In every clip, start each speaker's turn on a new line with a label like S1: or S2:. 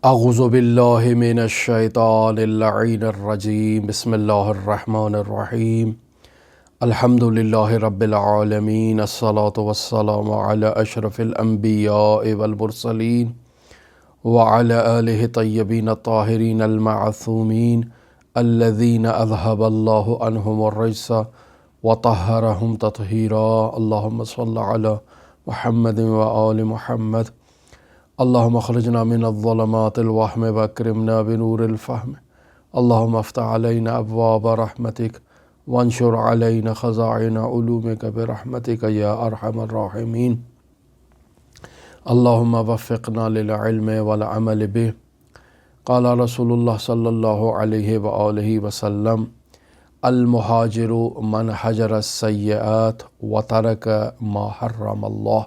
S1: اعوذ باللہ من الشیطان اللعین الرجیم بسم اللہ الرحمن الرحیم الحمد للہ رب العالمین الصلاة والسلام علی اشرف الانبیاء والمرسلین وعلی آلہ طیبین الطاہرین المعصومین الذین اذہب اللہ عنہم الرجس وطہرہم تطہیرا اللہم صل علی محمد وآل محمد اللہم اخرجنا من الظلمات الوہم واکرمنا بنور الفہم اللہم افتح علینا ابواب رحمتک وانشر علینا خزائن علومک برحمتک یا ارحم الراحمین اللہم وفقنا للعلم والعمل به قال رسول اللہ صلی اللہ علیہ وآلہ وسلم المہاجر من حجر السیئات وترک ما حرم اللہ۔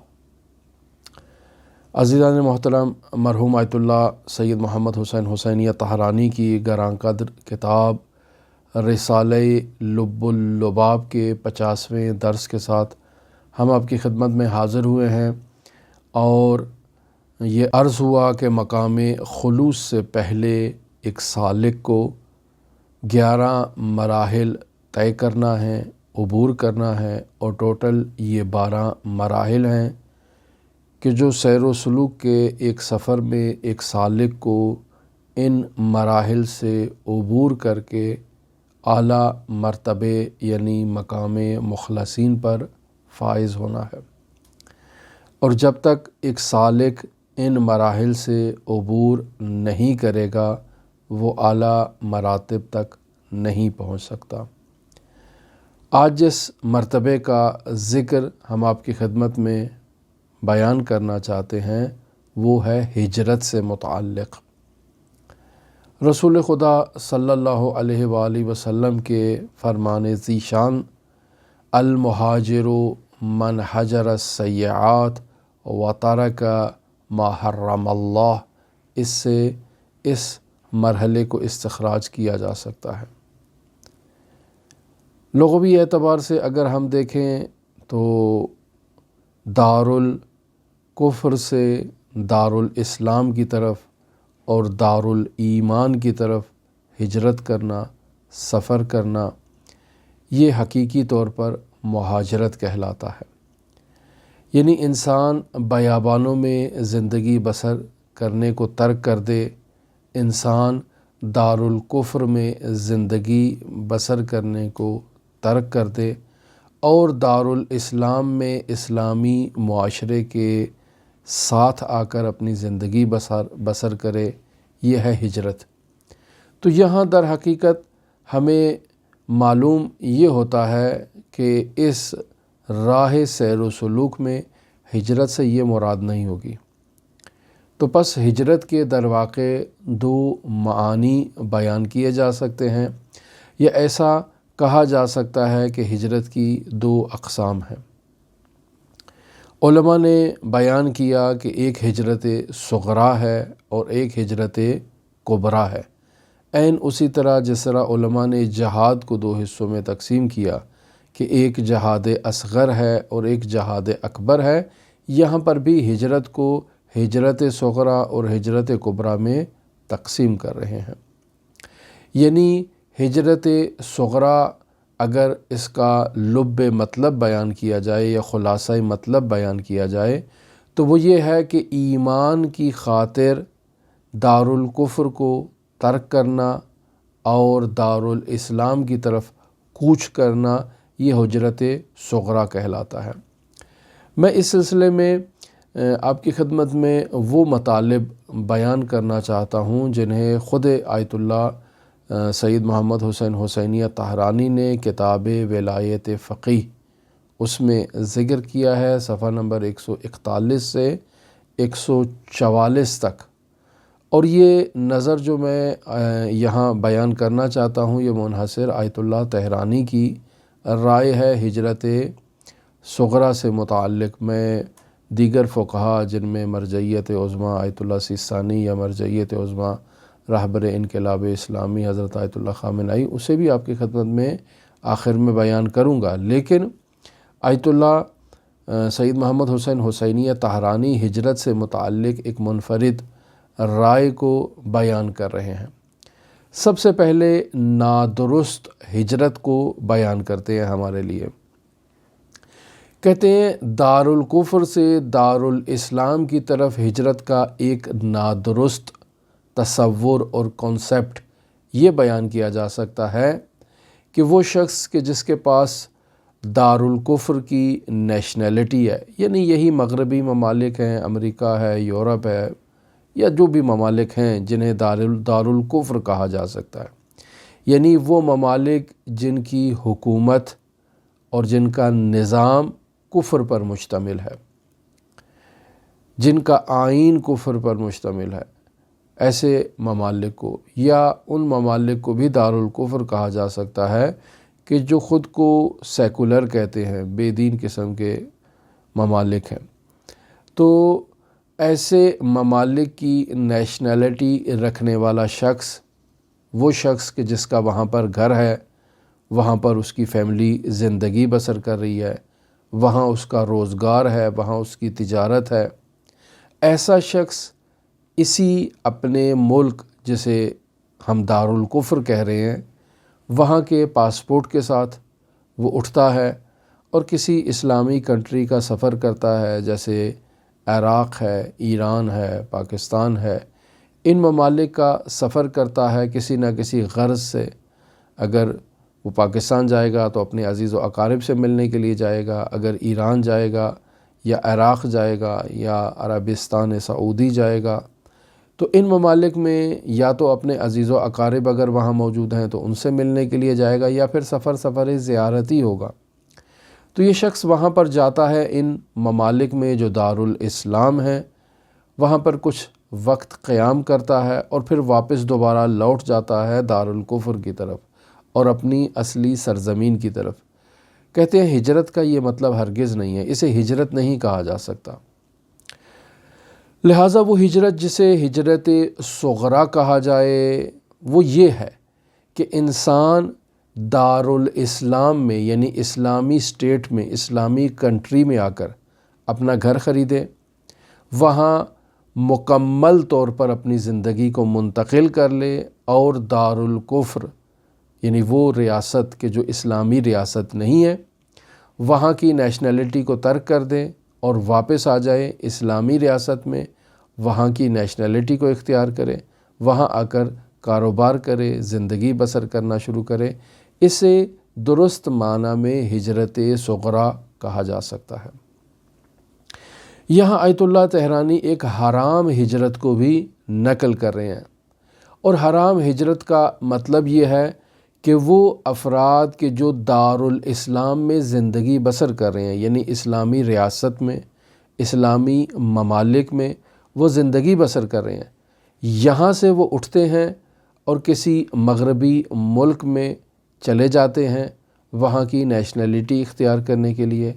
S1: عزیزان محترم، مرحوم آیت اللہ سید محمد حسین حسینیہ طہرانی کی گراں قدر کتاب رسالہ لب اللباب کے 50ویں درس کے ساتھ ہم آپ کی خدمت میں حاضر ہوئے ہیں، اور یہ عرض ہوا کہ مقام خلوص سے پہلے ایک سالک کو 11 مراحل طے کرنا ہے، عبور کرنا ہے، اور ٹوٹل یہ 12 مراحل ہیں کہ جو سیر و سلوک کے ایک سفر میں ایک سالک کو ان مراحل سے عبور کر کے اعلیٰ مرتبے یعنی مقام مخلصین پر فائز ہونا ہے۔ اور جب تک ایک سالک ان مراحل سے عبور نہیں کرے گا وہ اعلیٰ مراتب تک نہیں پہنچ سکتا۔ آج جس مرتبے کا ذکر ہم آپ کی خدمت میں بیان کرنا چاہتے ہیں وہ ہے ہجرت سے متعلق۔ رسول خدا صلی اللہ علیہ وآلہ وسلم کے فرمان ذیشان المہاجر من حجر السیئات وترک ما حرم اللہ، اس سے اس مرحلے کو استخراج کیا جا سکتا ہے۔ لغوی اعتبار سے اگر ہم دیکھیں تو دارالکفر سے دارالاسلام کی طرف اور دارالایمان کی طرف ہجرت کرنا، سفر کرنا، یہ حقیقی طور پر مہاجرت کہلاتا ہے۔ یعنی انسان بیابانوں میں زندگی بسر کرنے کو ترک کر دے، انسان دارالکفر میں زندگی بسر کرنے کو ترک کر دے اور دارالاسلام میں اسلامی معاشرے کے ساتھ آ کر اپنی زندگی بسر کرے، یہ ہے ہجرت۔ تو یہاں در حقیقت ہمیں معلوم یہ ہوتا ہے کہ اس راہ سیر و سلوک میں ہجرت سے یہ مراد نہیں ہوگی۔ تو پس ہجرت کے در واقع 2 معانی بیان کیے جا سکتے ہیں، یا ایسا کہا جا سکتا ہے کہ ہجرت کی 2 اقسام ہیں۔ علماء نے بیان کیا کہ ایک ہجرت صغریٰ ہے اور ایک ہجرت کبریٰ ہے۔ عین اسی طرح جس طرح علماء نے جہاد کو 2 حصوں میں تقسیم کیا کہ ایک جہاد اصغر ہے اور ایک جہاد اکبر ہے، یہاں پر بھی ہجرت کو ہجرت صغریٰ اور ہجرت کبریٰ میں تقسیم کر رہے ہیں۔ یعنی ہجرت صغریٰ اگر اس کا لب مطلب بیان کیا جائے یا خلاصہ مطلب بیان کیا جائے تو وہ یہ ہے کہ ایمان کی خاطر دارالکفر کو ترک کرنا اور دارالاسلام کی طرف کوچ کرنا، یہ ہجرت صغریٰ کہلاتا ہے۔ میں اس سلسلے میں آپ کی خدمت میں وہ مطالب بیان کرنا چاہتا ہوں جنہیں خود آیت اللہ سید محمد حسین حسینیہ طہرانی نے کتاب ولایت فقیہ اس میں ذکر کیا ہے، صفحہ نمبر 141 سے 144 تک۔ اور یہ نظر جو میں یہاں بیان کرنا چاہتا ہوں یہ منحصر آیت اللہ طہرانی کی رائے ہے ہجرت صغریٰ سے متعلق۔ میں دیگر فقہا جن میں مرجعیت عظمیٰ آیت اللہ سیستانی یا مرجعیت عظمیٰ رہبر انقلاب اسلامی حضرت آیت اللہ خامنئی، اسے بھی آپ کی خدمت میں آخر میں بیان کروں گا، لیکن آیت اللہ سید محمد حسین حسینیہ طہرانی ہجرت سے متعلق ایک منفرد رائے کو بیان کر رہے ہیں۔ سب سے پہلے نادرست ہجرت کو بیان کرتے ہیں ہمارے لیے۔ کہتے ہیں دارالکفر سے دارالاسلام کی طرف ہجرت کا ایک نادرست تصور اور کنسیپٹ یہ بیان کیا جا سکتا ہے کہ وہ شخص کہ جس کے پاس دارالکفر کی نیشنلٹی ہے، یعنی یہی مغربی ممالک ہیں، امریکہ ہے، یورپ ہے، یا جو بھی ممالک ہیں جنہیں دارالکفر کہا جا سکتا ہے، یعنی وہ ممالک جن کی حکومت اور جن کا نظام کفر پر مشتمل ہے، جن کا آئین کفر پر مشتمل ہے، ایسے ممالک کو، یا ان ممالک کو بھی دارالکفر کہا جا سکتا ہے کہ جو خود کو سیکولر کہتے ہیں، بے دین قسم کے ممالک ہیں۔ تو ایسے ممالک کی نیشنلٹی رکھنے والا شخص، وہ شخص کہ جس کا وہاں پر گھر ہے، وہاں پر اس کی فیملی زندگی بسر کر رہی ہے، وہاں اس کا روزگار ہے، وہاں اس کی تجارت ہے، ایسا شخص اسی اپنے ملک جسے ہم دارالکفر کہہ رہے ہیں، وہاں کے پاسپورٹ کے ساتھ وہ اٹھتا ہے اور کسی اسلامی کنٹری کا سفر کرتا ہے، جیسے عراق ہے، ایران ہے، پاکستان ہے۔ ان ممالک کا سفر کرتا ہے کسی نہ کسی غرض سے۔ اگر وہ پاکستان جائے گا تو اپنے عزیز و اقارب سے ملنے کے لیے جائے گا، اگر ایران جائے گا یا عراق جائے گا یا عربستان سعودی جائے گا تو ان ممالک میں یا تو اپنے عزیز و اقارب اگر وہاں موجود ہیں تو ان سے ملنے کے لیے جائے گا، یا پھر سفر زیارتی ہوگا۔ تو یہ شخص وہاں پر جاتا ہے، ان ممالک میں جو دارالاسلام ہیں وہاں پر کچھ وقت قیام کرتا ہے اور پھر واپس دوبارہ لوٹ جاتا ہے دارالکفر کی طرف اور اپنی اصلی سرزمین کی طرف۔ کہتے ہیں ہجرت کا یہ مطلب ہرگز نہیں ہے، اسے ہجرت نہیں کہا جا سکتا۔ لہٰذا وہ ہجرت جسے ہجرت صغریٰ کہا جائے وہ یہ ہے کہ انسان دارالاسلام میں، یعنی اسلامی اسٹیٹ میں، اسلامی کنٹری میں آ کر اپنا گھر خریدے، وہاں مکمل طور پر اپنی زندگی کو منتقل کر لے اور دارالکفر یعنی وہ ریاست کہ جو اسلامی ریاست نہیں ہے وہاں کی نیشنلٹی کو ترک کر دے اور واپس آ جائے اسلامی ریاست میں، وہاں کی نیشنلٹی کو اختیار کرے، وہاں آ کر کاروبار کرے، زندگی بسر کرنا شروع کرے۔ اسے درست معنی میں ہجرت صغریٰ کہا جا سکتا ہے۔ یہاں آیت اللہ طہرانی ایک حرام ہجرت کو بھی نقل کر رہے ہیں، اور حرام ہجرت کا مطلب یہ ہے کہ وہ افراد کے جو دارالاسلام میں زندگی بسر کر رہے ہیں، یعنی اسلامی ریاست میں، اسلامی ممالک میں وہ زندگی بسر کر رہے ہیں، یہاں سے وہ اٹھتے ہیں اور کسی مغربی ملک میں چلے جاتے ہیں وہاں کی نیشنلٹی اختیار کرنے کے لیے،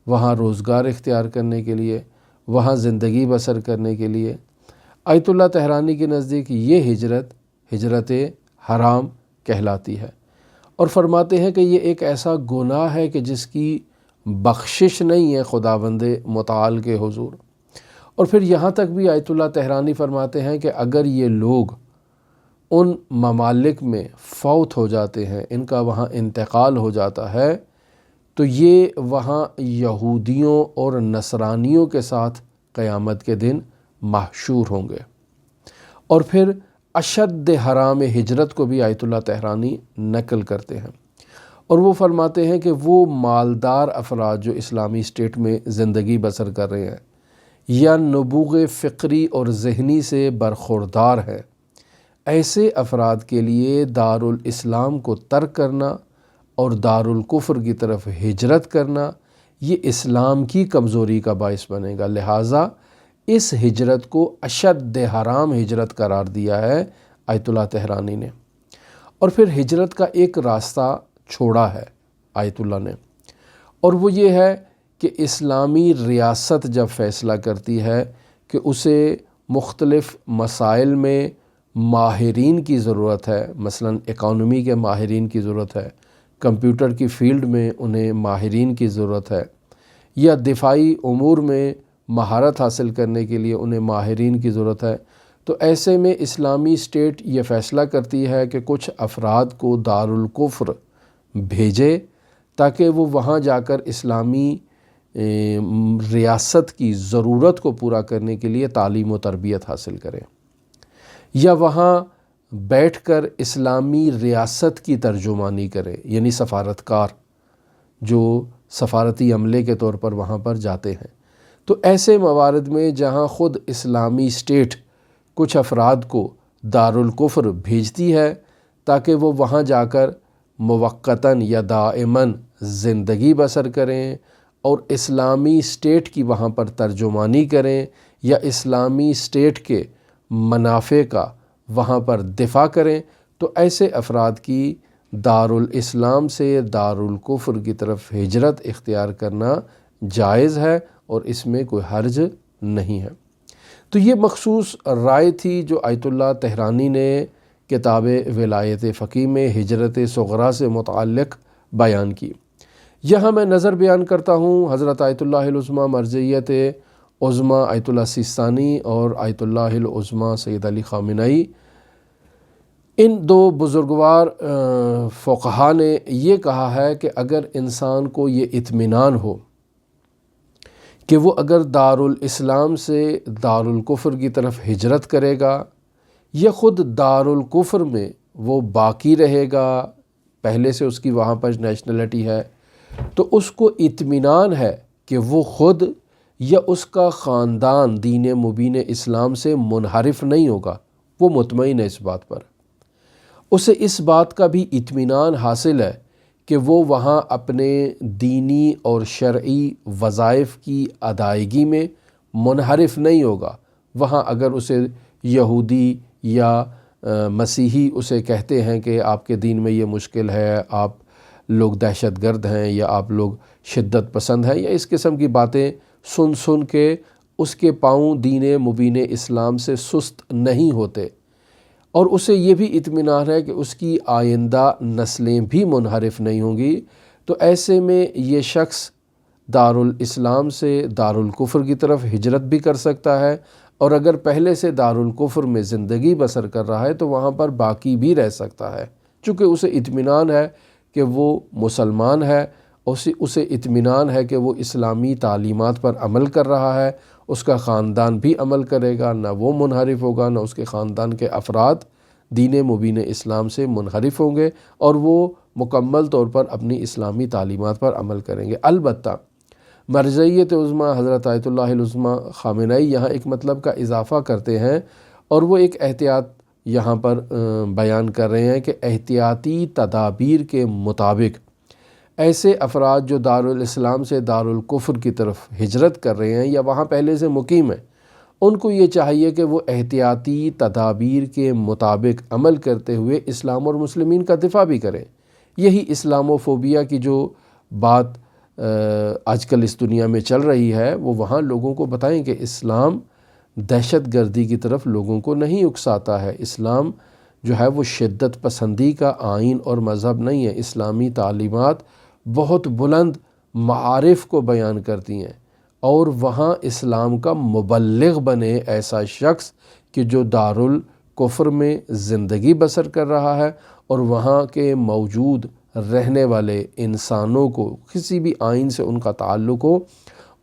S1: وہاں روزگار اختیار کرنے کے لیے، وہاں زندگی بسر کرنے کے لیے۔ آیت اللہ طہرانی کے نزدیک یہ ہجرت حرام کہلاتی ہے، اور فرماتے ہیں کہ یہ ایک ایسا گناہ ہے کہ جس کی بخشش نہیں ہے خداوند متعال کے حضور۔ اور پھر یہاں تک بھی آیت اللہ طہرانی فرماتے ہیں کہ اگر یہ لوگ ان ممالک میں فوت ہو جاتے ہیں، ان کا وہاں انتقال ہو جاتا ہے، تو یہ وہاں یہودیوں اور نصرانیوں کے ساتھ قیامت کے دن محشور ہوں گے۔ اور پھر اشد حرام ہجرت کو بھی آیت اللہ طہرانی نقل کرتے ہیں، اور وہ فرماتے ہیں کہ وہ مالدار افراد جو اسلامی اسٹیٹ میں زندگی بسر کر رہے ہیں یا نبوغ فکری اور ذہنی سے برخوردار ہیں، ایسے افراد کے لیے دارالاسلام کو ترک کرنا اور دارالکفر کی طرف ہجرت کرنا یہ اسلام کی کمزوری کا باعث بنے گا۔ لہٰذا اس ہجرت کو اشد حرام ہجرت قرار دیا ہے آیت اللہ طہرانی نے۔ اور پھر ہجرت کا ایک راستہ چھوڑا ہے آیت اللہ نے، اور وہ یہ ہے کہ اسلامی ریاست جب فیصلہ کرتی ہے کہ اسے مختلف مسائل میں ماہرین کی ضرورت ہے، مثلا اکانومی کے ماہرین کی ضرورت ہے، کمپیوٹر کی فیلڈ میں انہیں ماہرین کی ضرورت ہے، یا دفاعی امور میں مہارت حاصل کرنے کے لیے انہیں ماہرین کی ضرورت ہے، تو ایسے میں اسلامی اسٹیٹ یہ فیصلہ کرتی ہے کہ کچھ افراد کو دارالکفر بھیجے تاکہ وہ وہاں جا کر اسلامی ریاست کی ضرورت کو پورا کرنے کے لیے تعلیم و تربیت حاصل کریں، یا وہاں بیٹھ کر اسلامی ریاست کی ترجمانی کریں، یعنی سفارتکار جو سفارتی عملے کے طور پر وہاں پر جاتے ہیں۔ تو ایسے موارد میں جہاں خود اسلامی اسٹیٹ کچھ افراد کو دارالکفر بھیجتی ہے تاکہ وہ وہاں جا کر موقتاً یا دائماً زندگی بسر کریں اور اسلامی اسٹیٹ کی وہاں پر ترجمانی کریں یا اسلامی اسٹیٹ کے منافع کا وہاں پر دفاع کریں، تو ایسے افراد کی دارالاسلام سے دارالکفر کی طرف ہجرت اختیار کرنا جائز ہے اور اس میں کوئی حرج نہیں ہے۔ تو یہ مخصوص رائے تھی جو آیت اللہ طحرانی نے کتاب ولایت فقیہ میں ہجرت صغریٰ سے متعلق بیان کی۔ یہاں میں نظر بیان کرتا ہوں حضرت آیت اللہ العظمیٰ مرجعیت عظمیٰ آیت اللہ سیستانی اور آیت اللہ العظمیٰ سید علی خامنئی، ان دو بزرگوار فقہا نے یہ کہا ہے کہ اگر انسان کو یہ اطمینان ہو کہ وہ اگر دارالاسلام سے دارالکفر کی طرف ہجرت کرے گا یا خود دارالکفر میں وہ باقی رہے گا، پہلے سے اس کی وہاں پر نیشنلٹی ہے، تو اس کو اطمینان ہے کہ وہ خود یا اس کا خاندان دین مبین اسلام سے منحرف نہیں ہوگا، وہ مطمئن ہے اس بات پر۔ اسے اس بات کا بھی اطمینان حاصل ہے کہ وہ وہاں اپنے دینی اور شرعی وظائف کی ادائیگی میں منحرف نہیں ہوگا۔ وہاں اگر اسے یہودی یا مسیحی اسے کہتے ہیں کہ آپ کے دین میں یہ مشکل ہے، آپ لوگ دہشت گرد ہیں یا آپ لوگ شدت پسند ہیں، یا اس قسم کی باتیں سن کے اس کے پاؤں دین مبین اسلام سے سست نہیں ہوتے، اور اسے یہ بھی اطمینان ہے کہ اس کی آئندہ نسلیں بھی منحرف نہیں ہوں گی، تو ایسے میں یہ شخص دارالاسلام سے دارالکفر کی طرف ہجرت بھی کر سکتا ہے، اور اگر پہلے سے دارالکفر میں زندگی بسر کر رہا ہے تو وہاں پر باقی بھی رہ سکتا ہے، چونکہ اسے اطمینان ہے کہ وہ مسلمان ہے، اسے اطمینان ہے کہ وہ اسلامی تعلیمات پر عمل کر رہا ہے، اس کا خاندان بھی عمل کرے گا، نہ وہ منحرف ہوگا نہ اس کے خاندان کے افراد دین مبین اسلام سے منحرف ہوں گے، اور وہ مکمل طور پر اپنی اسلامی تعلیمات پر عمل کریں گے۔ البتہ مرجعیت عظمیٰ حضرت آیت اللہ العظمیٰ خامنئی یہاں ایک مطلب کا اضافہ کرتے ہیں، اور وہ ایک احتیاط یہاں پر بیان کر رہے ہیں کہ احتیاطی تدابیر کے مطابق ایسے افراد جو دارالاسلام سے دارالکفر کی طرف ہجرت کر رہے ہیں یا وہاں پہلے سے مقیم ہیں، ان کو یہ چاہیے کہ وہ احتیاطی تدابیر کے مطابق عمل کرتے ہوئے اسلام اور مسلمین کا دفاع بھی کریں۔ یہی اسلامو فوبیا کی جو بات آج کل اس دنیا میں چل رہی ہے، وہ وہاں لوگوں کو بتائیں کہ اسلام دہشت گردی کی طرف لوگوں کو نہیں اکساتا ہے، اسلام جو ہے وہ شدت پسندی کا آئین اور مذہب نہیں ہے، اسلامی تعلیمات بہت بلند معارف کو بیان کرتی ہیں، اور وہاں اسلام کا مبلغ بنے ایسا شخص کہ جو دارالکفر میں زندگی بسر کر رہا ہے اور وہاں کے موجود رہنے والے انسانوں کو کسی بھی آئین سے ان کا تعلق ہو،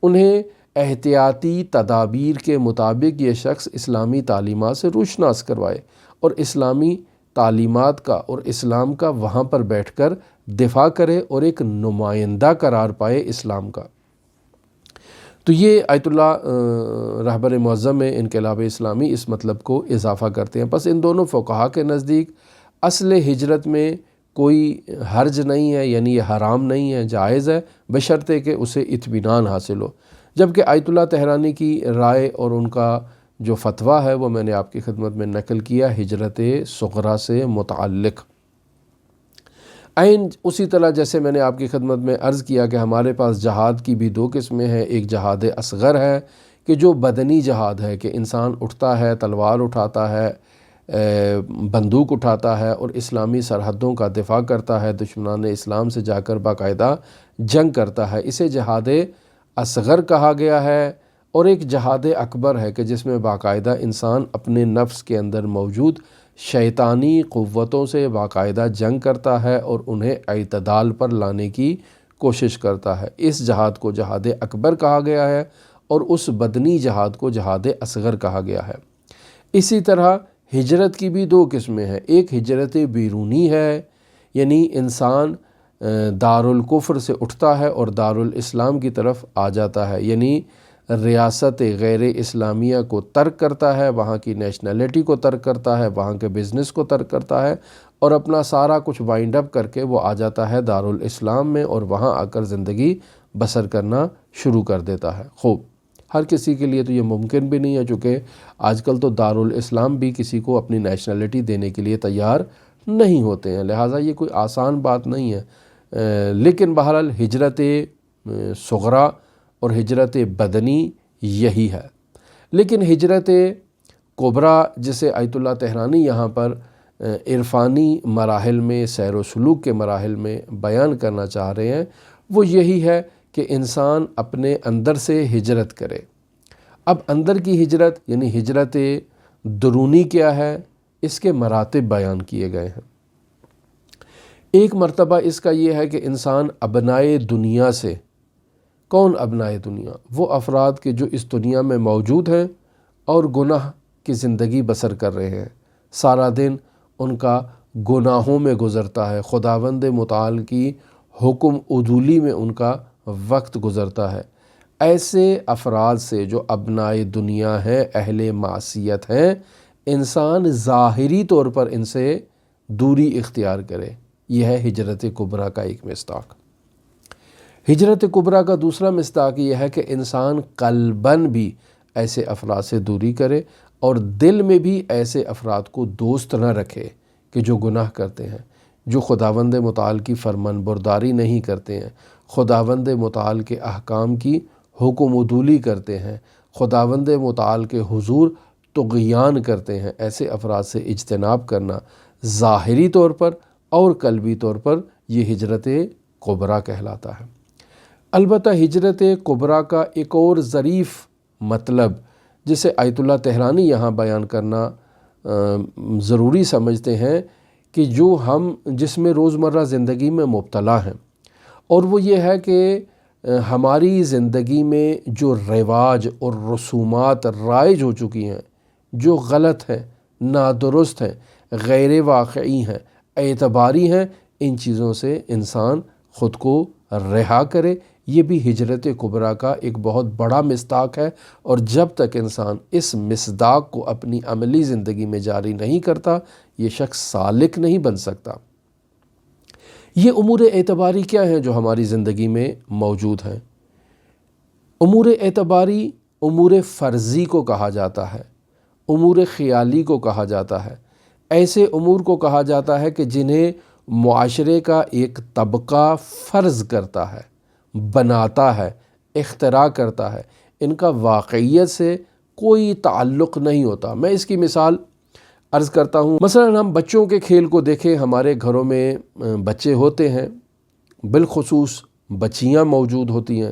S1: انہیں احتیاطی تدابیر کے مطابق یہ شخص اسلامی تعلیمات سے روشناس کروائے اور اسلامی تعلیمات کا اور اسلام کا وہاں پر بیٹھ کر دفاع کرے اور ایک نمائندہ قرار پائے اسلام کا۔ تو یہ آیت اللہ رہبر معظم انقلاب اسلامی اس مطلب کو اضافہ کرتے ہیں۔ پس ان دونوں فقہا کے نزدیک اصل ہجرت میں کوئی حرج نہیں ہے، یعنی یہ حرام نہیں ہے، جائز ہے، بشرطے کہ اسے اطمینان حاصل ہو۔ جبکہ آیت اللہ طحرانی کی رائے اور ان کا جو فتویٰ ہے وہ میں نے آپ کی خدمت میں نقل کیا ہجرت صغریٰ سے متعلق۔ اسی طرح جیسے میں نے آپ کی خدمت میں عرض کیا کہ ہمارے پاس جہاد کی بھی دو قسمیں ہیں، ایک جہاد اصغر ہے کہ جو بدنی جہاد ہے کہ انسان اٹھتا ہے، تلوار اٹھاتا ہے، بندوق اٹھاتا ہے اور اسلامی سرحدوں کا دفاع کرتا ہے، دشمنان اسلام سے جا کر باقاعدہ جنگ کرتا ہے، اسے جہاد اصغر کہا گیا ہے۔ اور ایک جہاد اکبر ہے کہ جس میں باقاعدہ انسان اپنے نفس کے اندر موجود شیطانی قوتوں سے باقاعدہ جنگ کرتا ہے اور انہیں اعتدال پر لانے کی کوشش کرتا ہے۔ اس جہاد کو جہاد اکبر کہا گیا ہے اور اس بدنی جہاد کو جہاد اصغر کہا گیا ہے۔ اسی طرح ہجرت کی بھی دو قسمیں ہیں۔ ایک ہجرت بیرونی ہے، یعنی انسان دارالکفر سے اٹھتا ہے اور دارالاسلام کی طرف آ جاتا ہے، یعنی ریاست غیر اسلامیہ کو ترک کرتا ہے، وہاں کی نیشنلٹی کو ترک کرتا ہے، وہاں کے بزنس کو ترک کرتا ہے اور اپنا سارا کچھ وائنڈ اپ کر کے وہ آ جاتا ہے دارالاسلام میں اور وہاں آ کر زندگی بسر کرنا شروع کر دیتا ہے۔ خوب، ہر کسی کے لیے تو یہ ممکن بھی نہیں ہے، چونکہ آج کل تو دارالاسلام بھی کسی کو اپنی نیشنلٹی دینے کے لیے تیار نہیں ہوتے ہیں، لہٰذا یہ کوئی آسان بات نہیں ہے۔ لیکن بہرحال ہجرت صغریٰ اور ہجرت بدنی یہی ہے۔ لیکن ہجرت کبریٰ جسے آیت اللہ طحرانی یہاں پر عرفانی مراحل میں سیر و سلوک کے مراحل میں بیان کرنا چاہ رہے ہیں، وہ یہی ہے کہ انسان اپنے اندر سے ہجرت کرے۔ اب اندر کی ہجرت یعنی ہجرت درونی کیا ہے، اس کے مراتب بیان کیے گئے ہیں۔ ایک مرتبہ اس کا یہ ہے کہ انسان ابنائے دنیا سے، کون ابنائے دنیا؟ وہ افراد کے جو اس دنیا میں موجود ہیں اور گناہ کی زندگی بسر کر رہے ہیں، سارا دن ان کا گناہوں میں گزرتا ہے، خداوند متعال کی حکم عدولی میں ان کا وقت گزرتا ہے۔ ایسے افراد سے جو ابنائے دنیا ہیں، اہل معصیت ہیں، انسان ظاہری طور پر ان سے دوری اختیار کرے۔ یہ ہے ہجرت کبریٰ کا ایک مصداق۔ ہجرت کبریٰ کا دوسرا مصداق یہ ہے کہ انسان قلباً بھی ایسے افراد سے دوری کرے اور دل میں بھی ایسے افراد کو دوست نہ رکھے کہ جو گناہ کرتے ہیں، جو خداوند متعال کی فرمان برداری نہیں کرتے ہیں، خداوند متعال کے احکام کی حکم عدولی کرتے ہیں، خداوند متعال کے حضور طغیان کرتے ہیں۔ ایسے افراد سے اجتناب کرنا ظاہری طور پر اور قلبی طور پر یہ ہجرت کبریٰ کہلاتا ہے۔ البتہ ہجرت کبریٰ کا ایک اور ظریف مطلب جسے آیت اللہ طحرانی یہاں بیان کرنا ضروری سمجھتے ہیں کہ جو ہم جس میں روزمرہ زندگی میں مبتلا ہیں، اور وہ یہ ہے کہ ہماری زندگی میں جو رواج اور رسومات رائج ہو چکی ہیں، جو غلط ہیں، نادرست ہیں، غیر واقعی ہیں، اعتباری ہیں، ان چیزوں سے انسان خود کو رہا کرے۔ یہ بھی ہجرت کبریٰ کا ایک بہت بڑا مصداق ہے، اور جب تک انسان اس مصداق کو اپنی عملی زندگی میں جاری نہیں کرتا، یہ شخص سالک نہیں بن سکتا۔ یہ امور اعتباری کیا ہیں جو ہماری زندگی میں موجود ہیں؟ امور اعتباری امور فرضی کو کہا جاتا ہے، امور خیالی کو کہا جاتا ہے۔ ایسے امور کو کہا جاتا ہے کہ جنہیں معاشرے کا ایک طبقہ فرض کرتا ہے، بناتا ہے، اختراع کرتا ہے، ان کا واقعیت سے کوئی تعلق نہیں ہوتا۔ میں اس کی مثال عرض کرتا ہوں۔ مثلا ہم بچوں کے کھیل کو دیکھیں، ہمارے گھروں میں بچے ہوتے ہیں، بالخصوص بچیاں موجود ہوتی ہیں۔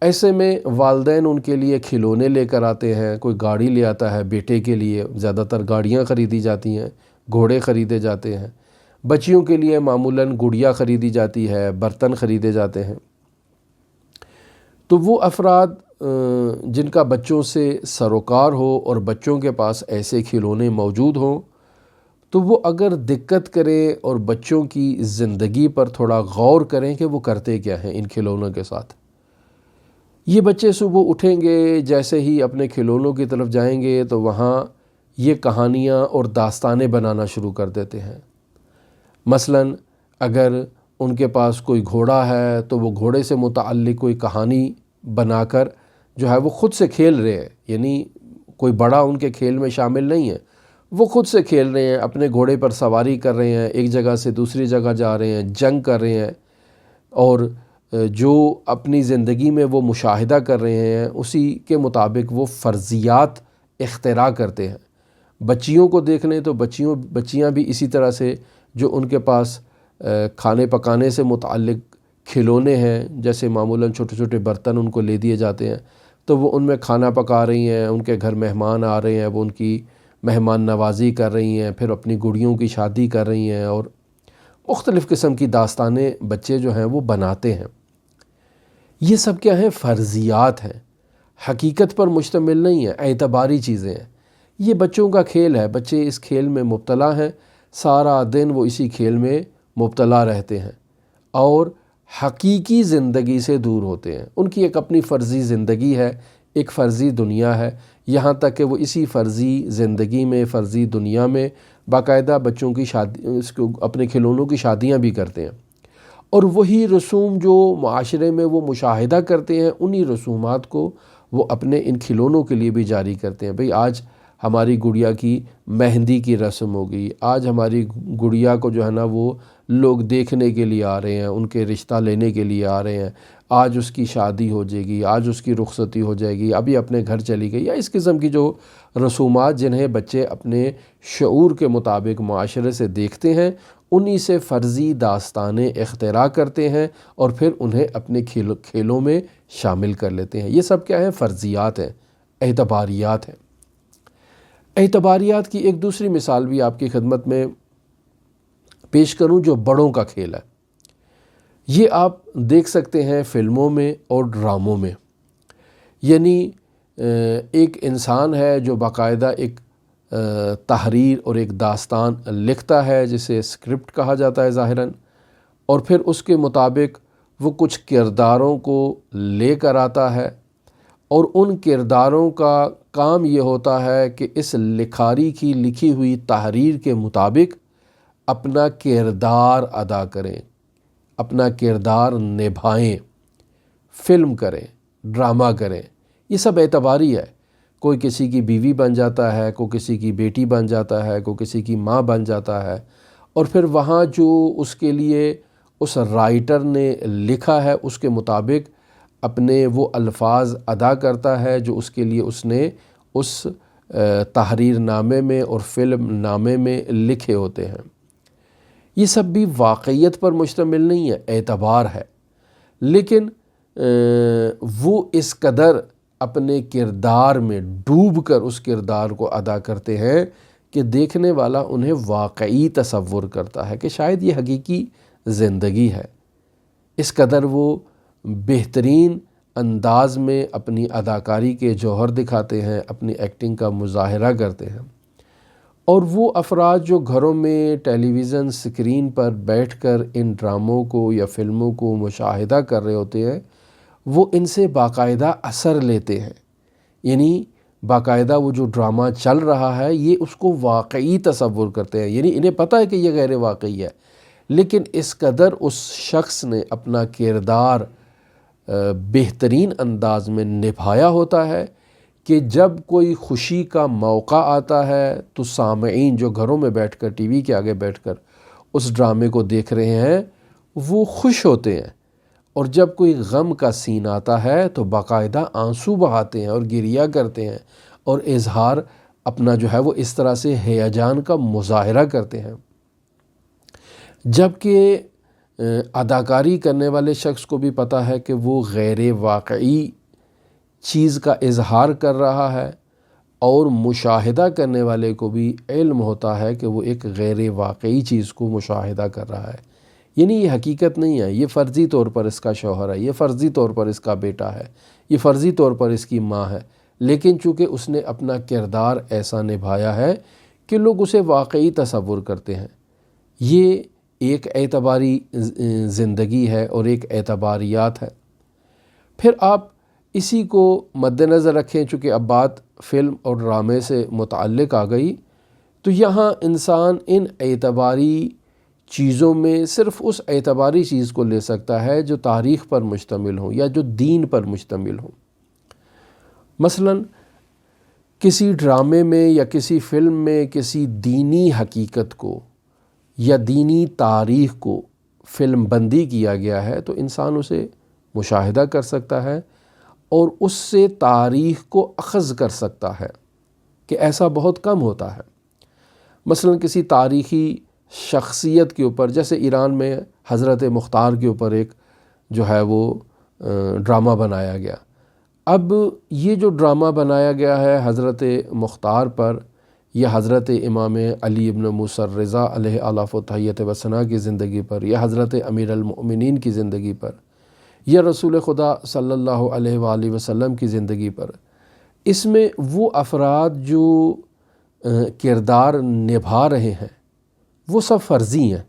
S1: ایسے میں والدین ان کے لیے کھلونے لے کر آتے ہیں، کوئی گاڑی لے آتا ہے بیٹے کے لیے، زیادہ تر گاڑیاں خریدی جاتی ہیں، گھوڑے خریدے جاتے ہیں۔ بچیوں کے لیے معمولاً گڑیا خریدی جاتی ہے، برتن خریدے جاتے ہیں۔ تو وہ افراد جن کا بچوں سے سروکار ہو اور بچوں کے پاس ایسے کھلونے موجود ہوں، تو وہ اگر دقت کریں اور بچوں کی زندگی پر تھوڑا غور کریں کہ وہ کرتے کیا ہیں ان کھلونوں کے ساتھ۔ یہ بچے صبح اٹھیں گے، جیسے ہی اپنے کھلونوں کی طرف جائیں گے تو وہاں یہ کہانیاں اور داستانیں بنانا شروع کر دیتے ہیں۔ مثلاً اگر ان کے پاس کوئی گھوڑا ہے تو وہ گھوڑے سے متعلق کوئی کہانی بنا کر جو ہے وہ خود سے کھیل رہے ہیں، یعنی کوئی بڑا ان کے کھیل میں شامل نہیں ہے، وہ خود سے کھیل رہے ہیں، اپنے گھوڑے پر سواری کر رہے ہیں، ایک جگہ سے دوسری جگہ جا رہے ہیں، جنگ کر رہے ہیں، اور جو اپنی زندگی میں وہ مشاہدہ کر رہے ہیں اسی کے مطابق وہ فرضیات اختراع کرتے ہیں۔ بچیوں کو دیکھ لیں تو بچیاں بھی اسی طرح سے جو ان کے پاس کھانے پکانے سے متعلق کھلونے ہیں، جیسے معمولاً چھوٹے چھوٹے برتن ان کو لے دیے جاتے ہیں، تو وہ ان میں کھانا پکا رہی ہیں، ان کے گھر مہمان آ رہے ہیں، وہ ان کی مہمان نوازی کر رہی ہیں، پھر اپنی گڑیوں کی شادی کر رہی ہیں، اور مختلف قسم کی داستانیں بچے جو ہیں وہ بناتے ہیں۔ یہ سب کیا ہیں؟ فرضیات ہیں، حقیقت پر مشتمل نہیں ہیں، اعتباری چیزیں ہیں۔ یہ بچوں کا کھیل ہے، بچے اس کھیل میں مبتلا ہیں، سارا دن وہ اسی کھیل میں مبتلا رہتے ہیں اور حقیقی زندگی سے دور ہوتے ہیں۔ ان کی ایک اپنی فرضی زندگی ہے، ایک فرضی دنیا ہے، یہاں تک کہ وہ اسی فرضی زندگی میں، فرضی دنیا میں باقاعدہ بچوں کی شادی، اپنے کھلونوں کی شادیاں بھی کرتے ہیں، اور وہی رسوم جو معاشرے میں وہ مشاہدہ کرتے ہیں، انہی رسومات کو وہ اپنے ان کھلونوں کے لیے بھی جاری کرتے ہیں۔ بھئی آج ہماری گڑیا کی مہندی کی رسم ہوگی، آج ہماری گڑیا کو جو ہے نا وہ لوگ دیکھنے کے لیے آ رہے ہیں، ان کے رشتہ لینے کے لیے آ رہے ہیں، آج اس کی شادی ہو جائے گی، آج اس کی رخصتی ہو جائے گی، ابھی اپنے گھر چلی گئی، یا اس قسم کی جو رسومات جنہیں بچے اپنے شعور کے مطابق معاشرے سے دیکھتے ہیں، انہی سے فرضی داستانیں اختراع کرتے ہیں اور پھر انہیں اپنے کھیلوں میں شامل کر لیتے ہیں۔ یہ سب کیا ہے؟ فرضیات ہیں، اعتباریات ہیں۔ اعتباریات کی ایک دوسری مثال بھی آپ کی خدمت میں پیش کروں جو بڑوں کا کھیل ہے۔ یہ آپ دیکھ سکتے ہیں فلموں میں اور ڈراموں میں۔ یعنی ایک انسان ہے جو باقاعدہ ایک تحریر اور ایک داستان لکھتا ہے جسے اسکرپٹ کہا جاتا ہے ظاہراً، اور پھر اس کے مطابق وہ کچھ کرداروں کو لے کر آتا ہے، اور ان کرداروں کا کام یہ ہوتا ہے کہ اس لکھاری کی لکھی ہوئی تحریر کے مطابق اپنا کردار ادا کریں، اپنا کردار نبھائیں، فلم کریں، ڈرامہ کریں۔ یہ سب اعتباری ہے۔ کوئی کسی کی بیوی بن جاتا ہے، کوئی کسی کی بیٹی بن جاتا ہے، کوئی کسی کی ماں بن جاتا ہے، اور پھر وہاں جو اس کے لیے اس رائٹر نے لکھا ہے اس کے مطابق اپنے وہ الفاظ ادا کرتا ہے جو اس کے لیے اس نے اس تحریر نامے میں اور فلم نامے میں لکھے ہوتے ہیں۔ یہ سب بھی واقعیت پر مشتمل نہیں ہے، اعتبار ہے، لیکن وہ اس قدر اپنے کردار میں ڈوب کر اس کردار کو ادا کرتے ہیں کہ دیکھنے والا انہیں واقعی تصور کرتا ہے کہ شاید یہ حقیقی زندگی ہے۔ اس قدر وہ بہترین انداز میں اپنی اداکاری کے جوہر دکھاتے ہیں، اپنی ایکٹنگ کا مظاہرہ کرتے ہیں، اور وہ افراد جو گھروں میں ٹیلی ویژن سکرین پر بیٹھ کر ان ڈراموں کو یا فلموں کو مشاہدہ کر رہے ہوتے ہیں، وہ ان سے باقاعدہ اثر لیتے ہیں۔ یعنی باقاعدہ وہ جو ڈرامہ چل رہا ہے یہ اس کو واقعی تصور کرتے ہیں، یعنی انہیں پتہ ہے کہ یہ غیر واقعی ہے، لیکن اس قدر اس شخص نے اپنا کردار بہترین انداز میں نبھایا ہوتا ہے کہ جب کوئی خوشی کا موقع آتا ہے تو سامعین جو گھروں میں بیٹھ کر ٹی وی کے آگے بیٹھ کر اس ڈرامے کو دیکھ رہے ہیں وہ خوش ہوتے ہیں، اور جب کوئی غم کا سین آتا ہے تو باقاعدہ آنسو بہاتے ہیں اور گریہ کرتے ہیں اور اظہار اپنا جو ہے وہ اس طرح سے ہیجان کا مظاہرہ کرتے ہیں۔ جبکہ اداکاری کرنے والے شخص کو بھی پتہ ہے کہ وہ غیر واقعی چیز کا اظہار کر رہا ہے، اور مشاہدہ کرنے والے کو بھی علم ہوتا ہے کہ وہ ایک غیر واقعی چیز کو مشاہدہ کر رہا ہے۔ یعنی یہ حقیقت نہیں ہے، یہ فرضی طور پر اس کا شوہر ہے، یہ فرضی طور پر اس کا بیٹا ہے، یہ فرضی طور پر اس کی ماں ہے، لیکن چونکہ اس نے اپنا کردار ایسا نبھایا ہے کہ لوگ اسے واقعی تصور کرتے ہیں۔ یہ ایک اعتباری زندگی ہے اور ایک اعتباریات ہے۔ پھر آپ اسی کو مد نظر رکھیں، چونکہ اب بات فلم اور ڈرامے سے متعلق آ گئی، تو یہاں انسان ان اعتباری چیزوں میں صرف اس اعتباری چیز کو لے سکتا ہے جو تاریخ پر مشتمل ہو یا جو دین پر مشتمل ہو۔ مثلا کسی ڈرامے میں یا کسی فلم میں کسی دینی حقیقت کو یا دینی تاریخ کو فلم بندی کیا گیا ہے تو انسان اسے مشاہدہ کر سکتا ہے اور اس سے تاریخ کو اخذ کر سکتا ہے کہ ایسا بہت کم ہوتا ہے۔ مثلا کسی تاریخی شخصیت کے اوپر، جیسے ایران میں حضرت مختار کے اوپر ایک جو ہے وہ ڈرامہ بنایا گیا، اب یہ جو ڈرامہ بنایا گیا ہے حضرت مختار پر یا حضرت امام علی ابن موسیٰ الرضا علیہ آلاف و تحیت و ثنا کی زندگی پر یا حضرت امیر المؤمنین کی زندگی پر یا رسول خدا صلی اللہ علیہ وآلہ وسلم کی زندگی پر، اس میں وہ افراد جو کردار نبھا رہے ہیں وہ سب فرضی ہیں،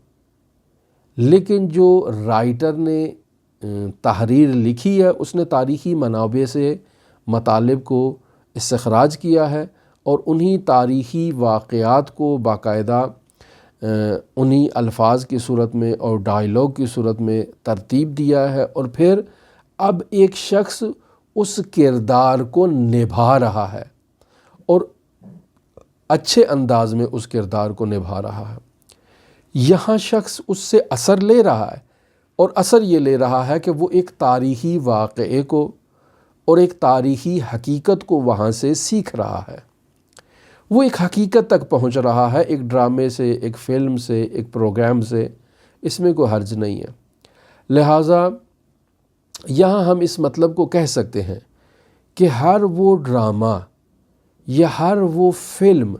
S1: لیکن جو رائٹر نے تحریر لکھی ہے اس نے تاریخی منابع سے مطالب کو استخراج کیا ہے اور انہی تاریخی واقعات کو باقاعدہ انہی الفاظ کی صورت میں اور ڈائیلاگ کی صورت میں ترتیب دیا ہے، اور پھر اب ایک شخص اس کردار کو نبھا رہا ہے اور اچھے انداز میں اس کردار کو نبھا رہا ہے۔ یہاں شخص اس سے اثر لے رہا ہے، اور اثر یہ لے رہا ہے کہ وہ ایک تاریخی واقعے کو اور ایک تاریخی حقیقت کو وہاں سے سیکھ رہا ہے، وہ ایک حقیقت تک پہنچ رہا ہے، ایک ڈرامے سے، ایک فلم سے، ایک پروگرام سے، اس میں کوئی حرج نہیں ہے۔ لہٰذا یہاں ہم اس مطلب کو کہہ سکتے ہیں کہ ہر وہ ڈرامہ یا ہر وہ فلم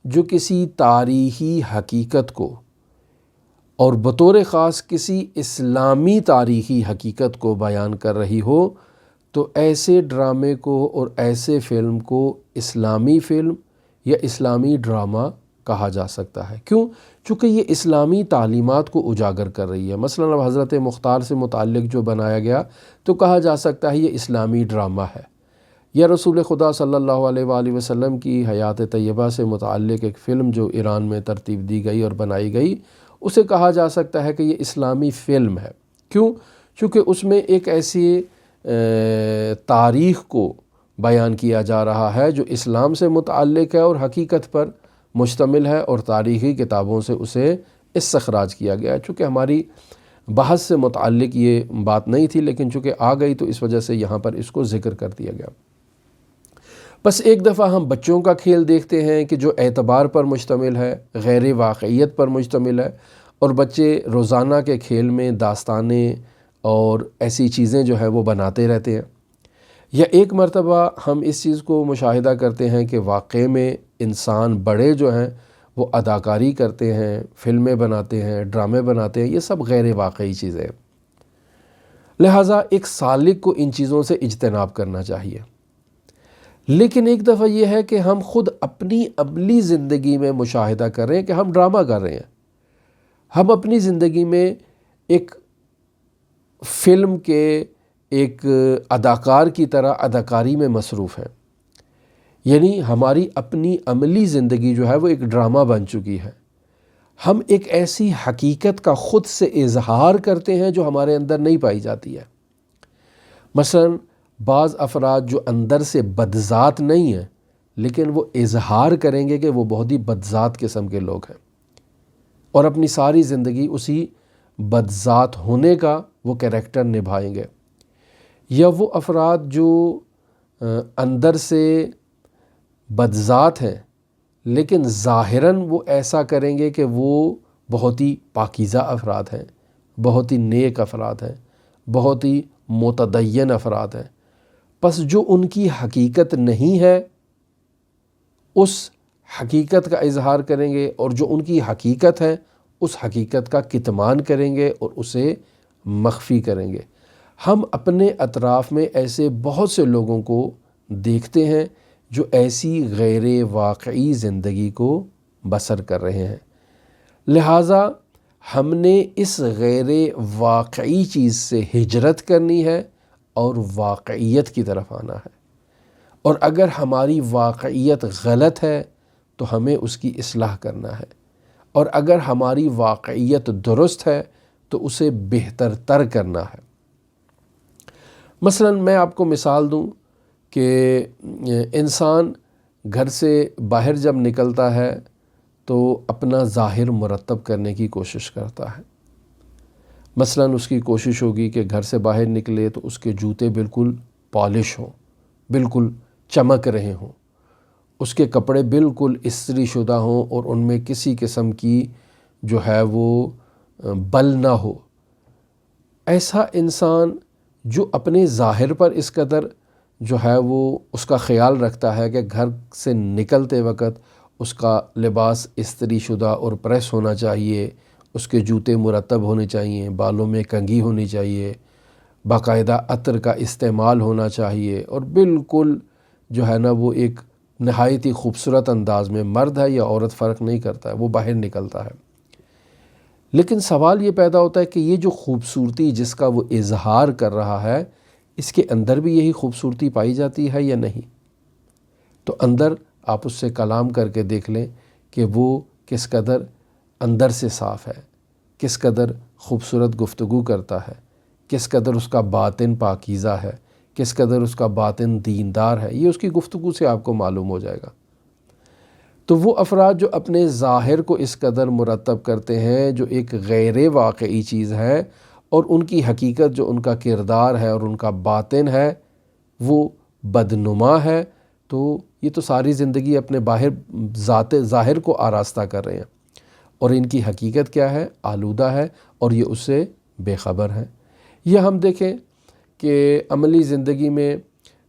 S1: جو کسی تاریخی حقیقت کو اور بطور خاص کسی اسلامی تاریخی حقیقت کو بیان کر رہی ہو، تو ایسے ڈرامے کو اور ایسے فلم کو اسلامی فلم یا اسلامی ڈرامہ کہا جا سکتا ہے۔ کیوں؟ چونکہ یہ اسلامی تعلیمات کو اجاگر کر رہی ہے۔ مثلاً اب حضرت مختار سے متعلق جو بنایا گیا تو کہا جا سکتا ہے یہ اسلامی ڈرامہ ہے، یا رسول خدا صلی اللہ علیہ وآلہ وسلم کی حیات طیبہ سے متعلق ایک فلم جو ایران میں ترتیب دی گئی اور بنائی گئی، اسے کہا جا سکتا ہے کہ یہ اسلامی فلم ہے۔ کیوں؟ چونکہ اس میں ایک ایسی تاریخ کو بیان کیا جا رہا ہے جو اسلام سے متعلق ہے اور حقیقت پر مشتمل ہے، اور تاریخی کتابوں سے اسے استخراج کیا گیا ہے۔ چونکہ ہماری بحث سے متعلق یہ بات نہیں تھی، لیکن چونکہ آ گئی تو اس وجہ سے یہاں پر اس کو ذکر کر دیا گیا۔ بس ایک دفعہ ہم بچوں کا کھیل دیکھتے ہیں کہ جو اعتبار پر مشتمل ہے، غیر واقعیت پر مشتمل ہے، اور بچے روزانہ کے کھیل میں داستانیں اور ایسی چیزیں جو ہے وہ بناتے رہتے ہیں۔ یا ایک مرتبہ ہم اس چیز کو مشاہدہ کرتے ہیں کہ واقعے میں انسان بڑے جو ہیں وہ اداکاری کرتے ہیں، فلمیں بناتے ہیں، ڈرامے بناتے ہیں، یہ سب غیر واقعی چیزیں ہیں۔ لہٰذا ایک سالک کو ان چیزوں سے اجتناب کرنا چاہیے۔ لیکن ایک دفعہ یہ ہے کہ ہم خود اپنی عملی زندگی میں مشاہدہ کر رہے ہیں کہ ہم ڈرامہ کر رہے ہیں، ہم اپنی زندگی میں ایک فلم کے ایک اداکار کی طرح اداکاری میں مصروف ہیں، یعنی ہماری اپنی عملی زندگی جو ہے وہ ایک ڈرامہ بن چکی ہے۔ ہم ایک ایسی حقیقت کا خود سے اظہار کرتے ہیں جو ہمارے اندر نہیں پائی جاتی ہے۔ مثلاً بعض افراد جو اندر سے بدذات نہیں ہیں لیکن وہ اظہار کریں گے کہ وہ بہت ہی بدذات قسم کے لوگ ہیں، اور اپنی ساری زندگی اسی بدذات ہونے کا وہ کریکٹر نبھائیں گے۔ یا وہ افراد جو اندر سے بدذات ہیں لیکن ظاہراً وہ ایسا کریں گے کہ وہ بہت ہی پاکیزہ افراد ہیں، بہت ہی نیک افراد ہیں، بہت ہی متدین افراد ہیں، پس جو ان کی حقیقت نہیں ہے اس حقیقت کا اظہار کریں گے، اور جو ان کی حقیقت ہے اس حقیقت کا کتمان کریں گے اور اسے مخفی کریں گے۔ ہم اپنے اطراف میں ایسے بہت سے لوگوں کو دیکھتے ہیں جو ایسی غیر واقعی زندگی کو بسر کر رہے ہیں۔ لہٰذا ہم نے اس غیر واقعی چیز سے ہجرت کرنی ہے اور واقعیت کی طرف آنا ہے، اور اگر ہماری واقعیت غلط ہے تو ہمیں اس کی اصلاح کرنا ہے، اور اگر ہماری واقعیت درست ہے تو اسے بہتر تر کرنا ہے۔ مثلاً میں آپ کو مثال دوں کہ انسان گھر سے باہر جب نکلتا ہے تو اپنا ظاہر مرتب کرنے کی کوشش کرتا ہے۔ مثلاً اس کی کوشش ہوگی کہ گھر سے باہر نکلے تو اس کے جوتے بالکل پالش ہوں، بالکل چمک رہے ہوں، اس کے کپڑے بالکل استری شدہ ہوں اور ان میں کسی قسم کی جو ہے وہ بل نہ ہو۔ ایسا انسان جو اپنے ظاہر پر اس قدر جو ہے وہ اس کا خیال رکھتا ہے کہ گھر سے نکلتے وقت اس کا لباس استری شدہ اور پریس ہونا چاہیے، اس کے جوتے مرتب ہونے چاہیے، بالوں میں کنگھی ہونی چاہیے، باقاعدہ عطر کا استعمال ہونا چاہیے، اور بالکل جو ہے نا وہ ایک نہایت ہی خوبصورت انداز میں، مرد ہے یا عورت فرق نہیں کرتا ہے، وہ باہر نکلتا ہے۔ لیکن سوال یہ پیدا ہوتا ہے کہ یہ جو خوبصورتی جس کا وہ اظہار کر رہا ہے، اس کے اندر بھی یہی خوبصورتی پائی جاتی ہے یا نہیں؟ تو اندر آپ اس سے کلام کر کے دیکھ لیں کہ وہ کس قدر اندر سے صاف ہے، کس قدر خوبصورت گفتگو کرتا ہے، کس قدر اس کا باطن پاکیزہ ہے، کس قدر اس کا باطن دیندار ہے، یہ اس کی گفتگو سے آپ کو معلوم ہو جائے گا۔ تو وہ افراد جو اپنے ظاہر کو اس قدر مرتب کرتے ہیں جو ایک غیر واقعی چیز ہے، اور ان کی حقیقت جو ان کا کردار ہے اور ان کا باطن ہے وہ بدنما ہے، تو یہ تو ساری زندگی اپنے ذات ظاہر کو آراستہ کر رہے ہیں، اور ان کی حقیقت کیا ہے؟ آلودہ ہے، اور یہ اس سے بے خبر ہیں۔ یہ ہم دیکھیں کہ عملی زندگی میں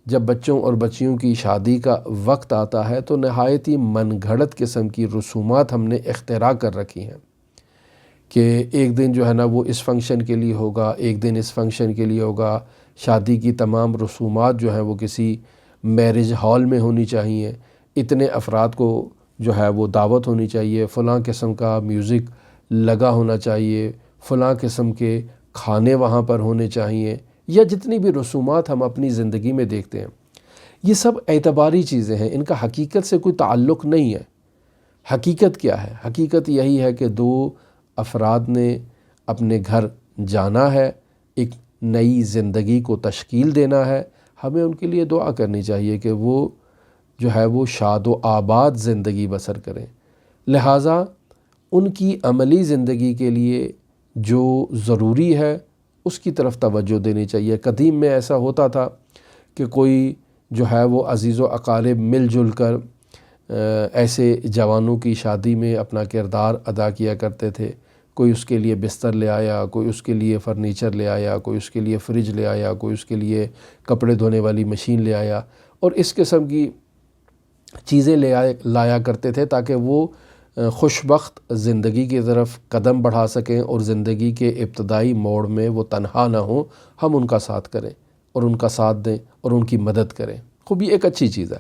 S1: جب بچوں اور بچیوں کی شادی کا وقت آتا ہے تو نہایت ہی من گھڑت قسم کی رسومات ہم نے اختراع کر رکھی ہیں کہ ایک دن جو ہے نا وہ اس فنکشن کے لیے ہوگا، ایک دن اس فنکشن کے لیے ہوگا، شادی کی تمام رسومات جو ہیں وہ کسی میرج ہال میں ہونی چاہیے، اتنے افراد کو جو ہے وہ دعوت ہونی چاہیے، فلاں قسم کا میوزک لگا ہونا چاہیے، فلاں قسم کے کھانے وہاں پر ہونے چاہیے، یا جتنی بھی رسومات ہم اپنی زندگی میں دیکھتے ہیں یہ سب اعتباری چیزیں ہیں، ان کا حقیقت سے کوئی تعلق نہیں ہے۔ حقیقت کیا ہے؟ حقیقت یہی ہے کہ دو افراد نے اپنے گھر جانا ہے، ایک نئی زندگی کو تشکیل دینا ہے، ہمیں ان کے لیے دعا کرنی چاہیے کہ وہ جو ہے وہ شاد و آباد زندگی بسر کریں۔ لہٰذا ان کی عملی زندگی کے لیے جو ضروری ہے اس کی طرف توجہ دینی چاہیے۔ قدیم میں ایسا ہوتا تھا کہ کوئی جو ہے وہ عزیز و اقارب مل جل کر ایسے جوانوں کی شادی میں اپنا کردار ادا کیا کرتے تھے، کوئی اس کے لیے بستر لے آیا، کوئی اس کے لیے فرنیچر لے آیا، کوئی اس کے لیے فریج لے آیا، کوئی اس کے لیے کپڑے دھونے والی مشین لے آیا، اور اس قسم کی چیزیں لایا کرتے تھے تاکہ وہ خوشبخت زندگی کی طرف قدم بڑھا سکیں اور زندگی کے ابتدائی موڑ میں وہ تنہا نہ ہوں، ہم ان کا ساتھ کریں اور ان کا ساتھ دیں اور ان کی مدد کریں۔ خوب یہ ایک اچھی چیز ہے،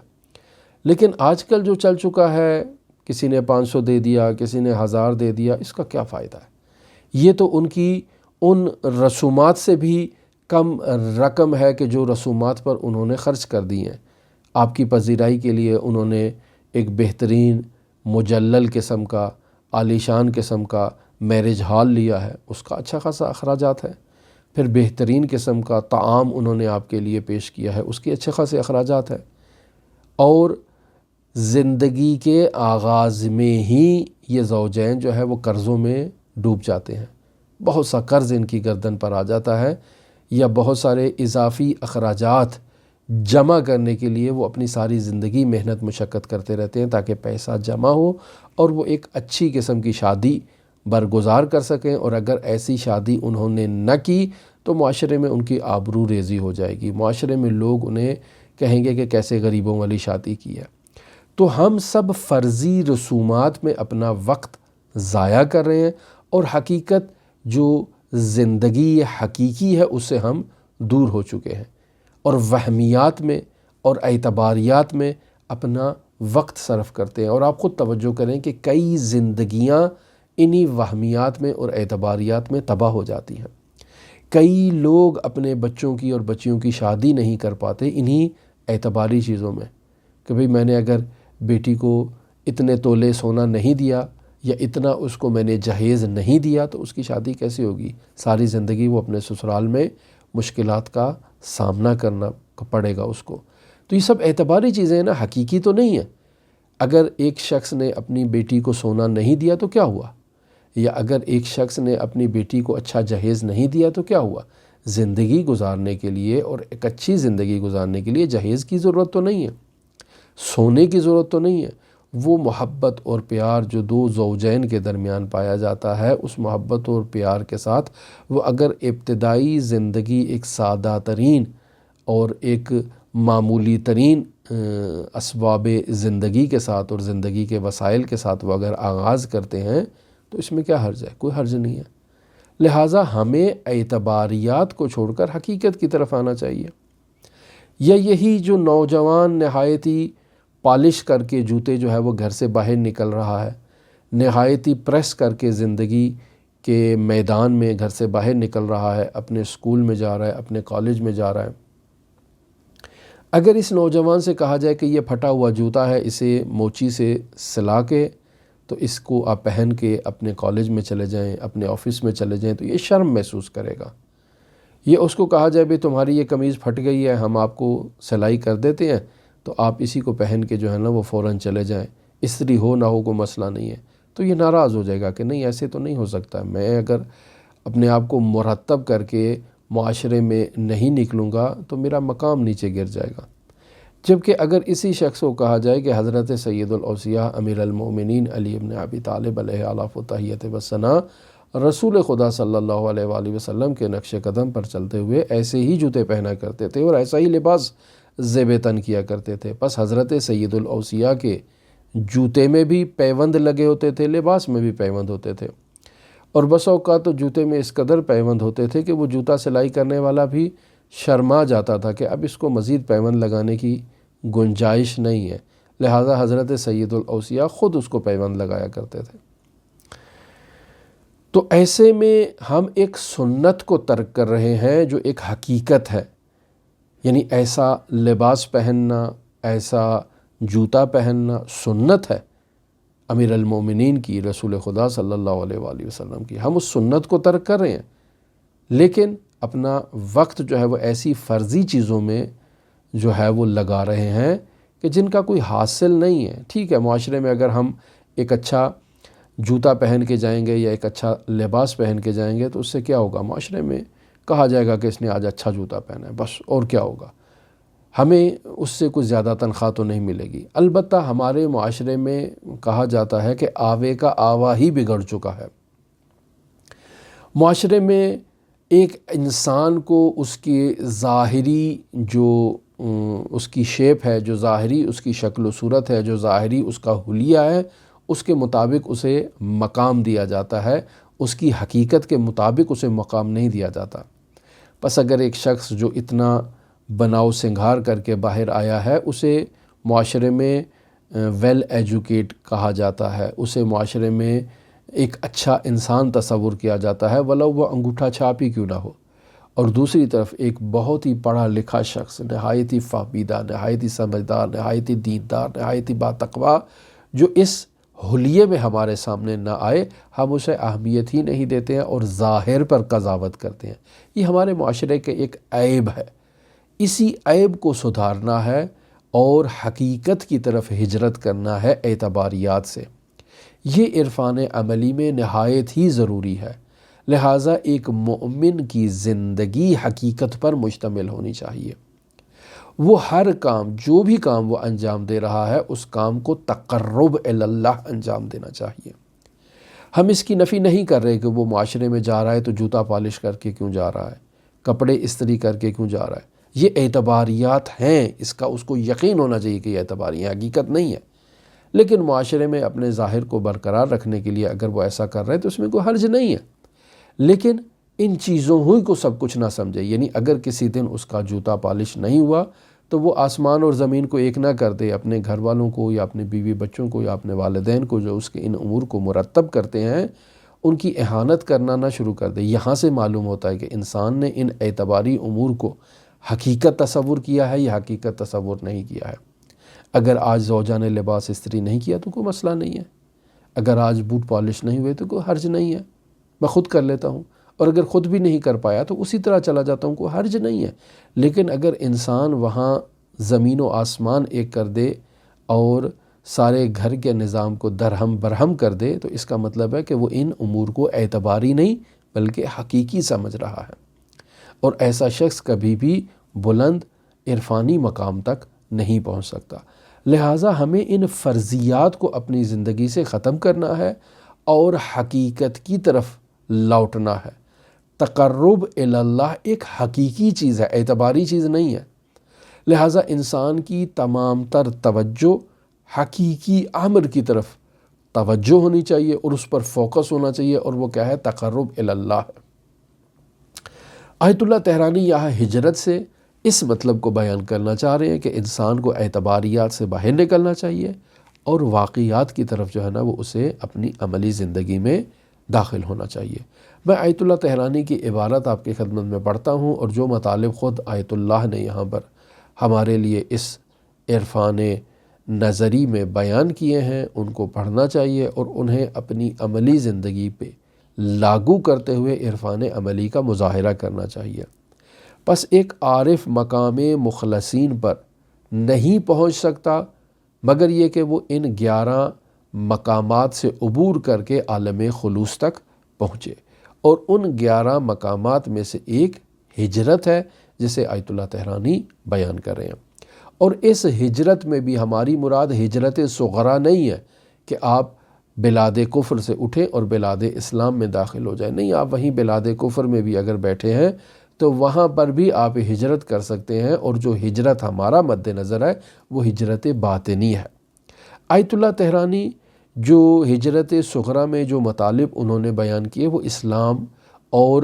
S1: لیکن آج کل جو چل چکا ہے، کسی نے 500 دے دیا، کسی نے 1000 دے دیا، اس کا کیا فائدہ ہے؟ یہ تو ان کی ان رسومات سے بھی کم رقم ہے کہ جو رسومات پر انہوں نے خرچ کر دی ہیں۔ آپ کی پذیرائی کے لیے انہوں نے ایک بہترین مجلل قسم کا، عالیشان قسم کا میرج ہال لیا ہے، اس کا اچھا خاصا اخراجات ہے۔ پھر بہترین قسم کا طعام انہوں نے آپ کے لیے پیش کیا ہے، اس کے اچھے خاصے اخراجات ہیں۔ اور زندگی کے آغاز میں ہی یہ زوجین جو ہے وہ قرضوں میں ڈوب جاتے ہیں، بہت سا قرض ان کی گردن پر آ جاتا ہے، یا بہت سارے اضافی اخراجات جمع کرنے کے لیے وہ اپنی ساری زندگی محنت مشقت کرتے رہتے ہیں تاکہ پیسہ جمع ہو اور وہ ایک اچھی قسم کی شادی برگزار کر سکیں۔ اور اگر ایسی شادی انہوں نے نہ کی تو معاشرے میں ان کی آبرو ریزی ہو جائے گی، معاشرے میں لوگ انہیں کہیں گے کہ کیسے غریبوں والی شادی کی ہے۔ تو ہم سب فرضی رسومات میں اپنا وقت ضائع کر رہے ہیں، اور حقیقت جو زندگی حقیقی ہے اس سے ہم دور ہو چکے ہیں، اور وہمیات میں اور اعتباریات میں اپنا وقت صرف کرتے ہیں۔ اور آپ خود توجہ کریں کہ کئی زندگیاں انہی وہمیات میں اور اعتباریات میں تباہ ہو جاتی ہیں۔ کئی لوگ اپنے بچوں کی اور بچیوں کی شادی نہیں کر پاتے انہی اعتباری چیزوں میں کہ بھئی میں نے اگر بیٹی کو اتنے تولے سونا نہیں دیا یا اتنا اس کو میں نے جہیز نہیں دیا تو اس کی شادی کیسے ہوگی؟ ساری زندگی وہ اپنے سسرال میں مشکلات کا سامنا کرنا پڑے گا اس کو۔ تو یہ سب اعتباری چیزیں ہیں نا، حقیقی تو نہیں ہیں۔ اگر ایک شخص نے اپنی بیٹی کو سونا نہیں دیا تو کیا ہوا؟ یا اگر ایک شخص نے اپنی بیٹی کو اچھا جہیز نہیں دیا تو کیا ہوا؟ زندگی گزارنے کے لیے اور ایک اچھی زندگی گزارنے کے لیے جہیز کی ضرورت تو نہیں ہے، سونے کی ضرورت تو نہیں ہے۔ وہ محبت اور پیار جو دو زوجین کے درمیان پایا جاتا ہے، اس محبت اور پیار کے ساتھ وہ اگر ابتدائی زندگی ایک سادہ ترین اور ایک معمولی ترین اسباب زندگی کے ساتھ اور زندگی کے وسائل کے ساتھ وہ اگر آغاز کرتے ہیں تو اس میں کیا حرج ہے؟ کوئی حرج نہیں ہے۔ لہٰذا ہمیں اعتباریات کو چھوڑ کر حقیقت کی طرف آنا چاہیے۔ یا یہی جو نوجوان نہایتی پالش کر کے جوتے جو ہے وہ گھر سے باہر نکل رہا ہے، نہایتی پریس کر کے زندگی کے میدان میں گھر سے باہر نکل رہا ہے، اپنے اسکول میں جا رہا ہے، اپنے کالج میں جا رہا ہے، اگر اس نوجوان سے کہا جائے کہ یہ پھٹا ہوا جوتا ہے، اسے موچی سے سلا کے تو اس کو آپ پہن کے اپنے کالج میں چلے جائیں، اپنے آفس میں چلے جائیں، تو یہ شرم محسوس کرے گا۔ یہ اس کو کہا جائے بھی تمہاری یہ قمیض پھٹ گئی ہے، ہم آپ کو سلائی کر دیتے ہیں، تو آپ اسی کو پہن کے جو ہے نا وہ فوراً چلے جائیں، استری ہو نہ ہو کوئی مسئلہ نہیں ہے، تو یہ ناراض ہو جائے گا کہ نہیں ایسے تو نہیں ہو سکتا، میں اگر اپنے آپ کو مرتب کر کے معاشرے میں نہیں نکلوں گا تو میرا مقام نیچے گر جائے گا۔ جبکہ اگر اسی شخص کو کہا جائے کہ حضرت سید الاوصیاء امیر المومنین علی ابن ابی طالب علیہ الاف و تحیت و ثنا رسول خدا صلی اللہ علیہ وآلہ وسلم کے نقش قدم پر چلتے ہوئے ایسے ہی جوتے پہنا کرتے تھے اور ایسا ہی لباس زیب تن کیا کرتے تھے، پس حضرت سید الاوصیاء کے جوتے میں بھی پیوند لگے ہوتے تھے، لباس میں بھی پیوند ہوتے تھے، اور بس اوقات تو جوتے میں اس قدر پیوند ہوتے تھے کہ وہ جوتا سلائی کرنے والا بھی شرما جاتا تھا کہ اب اس کو مزید پیوند لگانے کی گنجائش نہیں ہے، لہٰذا حضرت سید الاوصیاء خود اس کو پیوند لگایا کرتے تھے۔ تو ایسے میں ہم ایک سنت کو ترک کر رہے ہیں جو ایک حقیقت ہے، یعنی ایسا لباس پہننا، ایسا جوتا پہننا سنت ہے امیر المومنین کی، رسول خدا صلی اللہ علیہ وآلہ وسلم کی، ہم اس سنت کو ترک کر رہے ہیں، لیکن اپنا وقت جو ہے وہ ایسی فرضی چیزوں میں جو ہے وہ لگا رہے ہیں کہ جن کا کوئی حاصل نہیں ہے۔ ٹھیک ہے، معاشرے میں اگر ہم ایک اچھا جوتا پہن کے جائیں گے یا ایک اچھا لباس پہن کے جائیں گے تو اس سے کیا ہوگا؟ معاشرے میں کہا جائے گا کہ اس نے آج اچھا جوتا پہنا ہے، بس، اور کیا ہوگا؟ ہمیں اس سے کچھ زیادہ تنخواہ تو نہیں ملے گی۔ البتہ ہمارے معاشرے میں کہا جاتا ہے کہ آوے کا آوا ہی بگڑ چکا ہے۔ معاشرے میں ایک انسان کو اس کی ظاہری جو اس کی شیپ ہے، جو ظاہری اس کی شکل و صورت ہے، جو ظاہری اس کا حلیہ ہے، اس کے مطابق اسے مقام دیا جاتا ہے، اس کی حقیقت کے مطابق اسے مقام نہیں دیا جاتا۔ پس اگر ایک شخص جو اتنا بناؤ سنگھار کر کے باہر آیا ہے، اسے معاشرے میں ویل ایجوکیٹ کہا جاتا ہے، اسے معاشرے میں ایک اچھا انسان تصور کیا جاتا ہے، ولو وہ انگوٹھا چھاپ ہی کیوں نہ ہو، اور دوسری طرف ایک بہت ہی پڑھا لکھا شخص، نہایتی فہمیدہ، نہایتی سمجھدار، نہایتی دیندار، نہایتی باتقویٰ، جو اس حلیے میں ہمارے سامنے نہ آئے، ہم اسے اہمیت ہی نہیں دیتے ہیں اور ظاہر پر قضاوت کرتے ہیں۔ یہ ہمارے معاشرے کے ایک عیب ہے، اسی عیب کو سدھارنا ہے اور حقیقت کی طرف ہجرت کرنا ہے اعتباریات سے۔ یہ عرفان عملی میں نہایت ہی ضروری ہے، لہٰذا ایک مومن کی زندگی حقیقت پر مشتمل ہونی چاہیے۔ وہ ہر کام، جو بھی کام وہ انجام دے رہا ہے، اس کام کو تقرب الی اللہ انجام دینا چاہیے۔ ہم اس کی نفی نہیں کر رہے کہ وہ معاشرے میں جا رہا ہے تو جوتا پالش کر کے کیوں جا رہا ہے، کپڑے استری کر کے کیوں جا رہا ہے، یہ اعتباریات ہیں، اس کو یقین ہونا چاہیے کہ یہ اعتباری ہیں، حقیقت نہیں ہے، لیکن معاشرے میں اپنے ظاہر کو برقرار رکھنے کے لیے اگر وہ ایسا کر رہے ہیں تو اس میں کوئی حرج نہیں ہے، لیکن ان چیزوں ہی کو سب کچھ نہ سمجھے۔ یعنی اگر کسی دن اس کا جوتا پالش نہیں ہوا تو وہ آسمان اور زمین کو ایک نہ کر دے، اپنے گھر والوں کو یا اپنے بیوی بچوں کو یا اپنے والدین کو جو اس کے ان امور کو مرتب کرتے ہیں، ان کی اہانت کرنا نہ شروع کر دے۔ یہاں سے معلوم ہوتا ہے کہ انسان نے ان اعتباری امور کو حقیقت تصور کیا ہے یا حقیقت تصور نہیں کیا ہے۔ اگر آج زوجہ نے لباس استری نہیں کیا تو کوئی مسئلہ نہیں ہے، اگر آج بوٹ پالش نہیں ہوئے تو کوئی حرج نہیں ہے، میں خود کر لیتا ہوں، اور اگر خود بھی نہیں کر پایا تو اسی طرح چلا جاتا ہوں، کوئی حرج نہیں ہے۔ لیکن اگر انسان وہاں زمین و آسمان ایک کر دے اور سارے گھر کے نظام کو درہم برہم کر دے تو اس کا مطلب ہے کہ وہ ان امور کو اعتباری نہیں بلکہ حقیقی سمجھ رہا ہے، اور ایسا شخص کبھی بھی بلند عرفانی مقام تک نہیں پہنچ سکتا۔ لہٰذا ہمیں ان فرضیات کو اپنی زندگی سے ختم کرنا ہے اور حقیقت کی طرف لوٹنا ہے۔ تقرب الی اللہ ایک حقیقی چیز ہے، اعتباری چیز نہیں ہے، لہٰذا انسان کی تمام تر توجہ حقیقی امر کی طرف توجہ ہونی چاہیے اور اس پر فوکس ہونا چاہیے، اور وہ کیا ہے؟ تقرب اللہ ہے۔ آیت اللہ طحرانی یہاں ہجرت سے اس مطلب کو بیان کرنا چاہ رہے ہیں کہ انسان کو اعتباریات سے باہر نکلنا چاہیے اور واقعات کی طرف جو ہے نا وہ اسے اپنی عملی زندگی میں داخل ہونا چاہیے۔ میں آیت اللہ طحرانی کی عبارت آپ کی خدمت میں پڑھتا ہوں، اور جو مطالب خود آیت اللہ نے یہاں پر ہمارے لیے اس عرفان نظری میں بیان کیے ہیں ان کو پڑھنا چاہیے اور انہیں اپنی عملی زندگی پہ لاگو کرتے ہوئے عرفان عملی کا مظاہرہ کرنا چاہیے۔ پس ایک عارف مقام مخلصین پر نہیں پہنچ سکتا مگر یہ کہ وہ ان 11 مقامات سے عبور کر کے عالم خلوص تک پہنچے، اور ان 11 مقامات میں سے ایک ہجرت ہے جسے آیت اللہ طحرانی بیان کر رہے ہیں۔ اور اس ہجرت میں بھی ہماری مراد ہجرت صغرا نہیں ہے کہ آپ بلاد کفر سے اٹھیں اور بلاد اسلام میں داخل ہو جائیں، نہیں، آپ وہیں بلاد کفر میں بھی اگر بیٹھے ہیں تو وہاں پر بھی آپ ہجرت کر سکتے ہیں، اور جو ہجرت ہمارا مد نظر ہے وہ ہجرت باطنی ہے۔ آیت اللہ طحرانی جو ہجرت صغرا میں جو مطالب انہوں نے بیان کیے وہ اسلام اور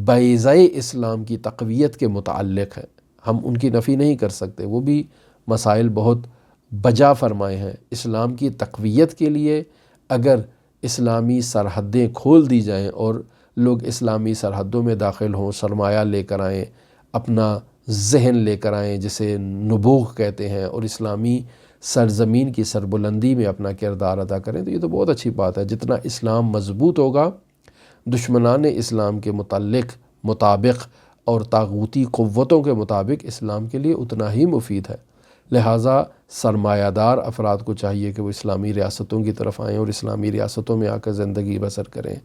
S1: بیضۂ اسلام کی تقویت کے متعلق ہیں، ہم ان کی نفی نہیں کر سکتے، وہ بھی مسائل بہت بجا فرمائے ہیں۔ اسلام کی تقویت کے لیے اگر اسلامی سرحدیں کھول دی جائیں اور لوگ اسلامی سرحدوں میں داخل ہوں، سرمایہ لے کر آئیں، اپنا ذہن لے کر آئیں جسے نبوغ کہتے ہیں، اور اسلامی سرزمین کی سربلندی میں اپنا کردار ادا کریں، تو یہ تو بہت اچھی بات ہے۔ جتنا اسلام مضبوط ہوگا دشمنان اسلام کے مطابق اور طاغوتی قوتوں کے مطابق اسلام کے لیے اتنا ہی مفید ہے۔ لہٰذا سرمایہ دار افراد کو چاہیے کہ وہ اسلامی ریاستوں کی طرف آئیں اور اسلامی ریاستوں میں آ کر زندگی بسر کریں۔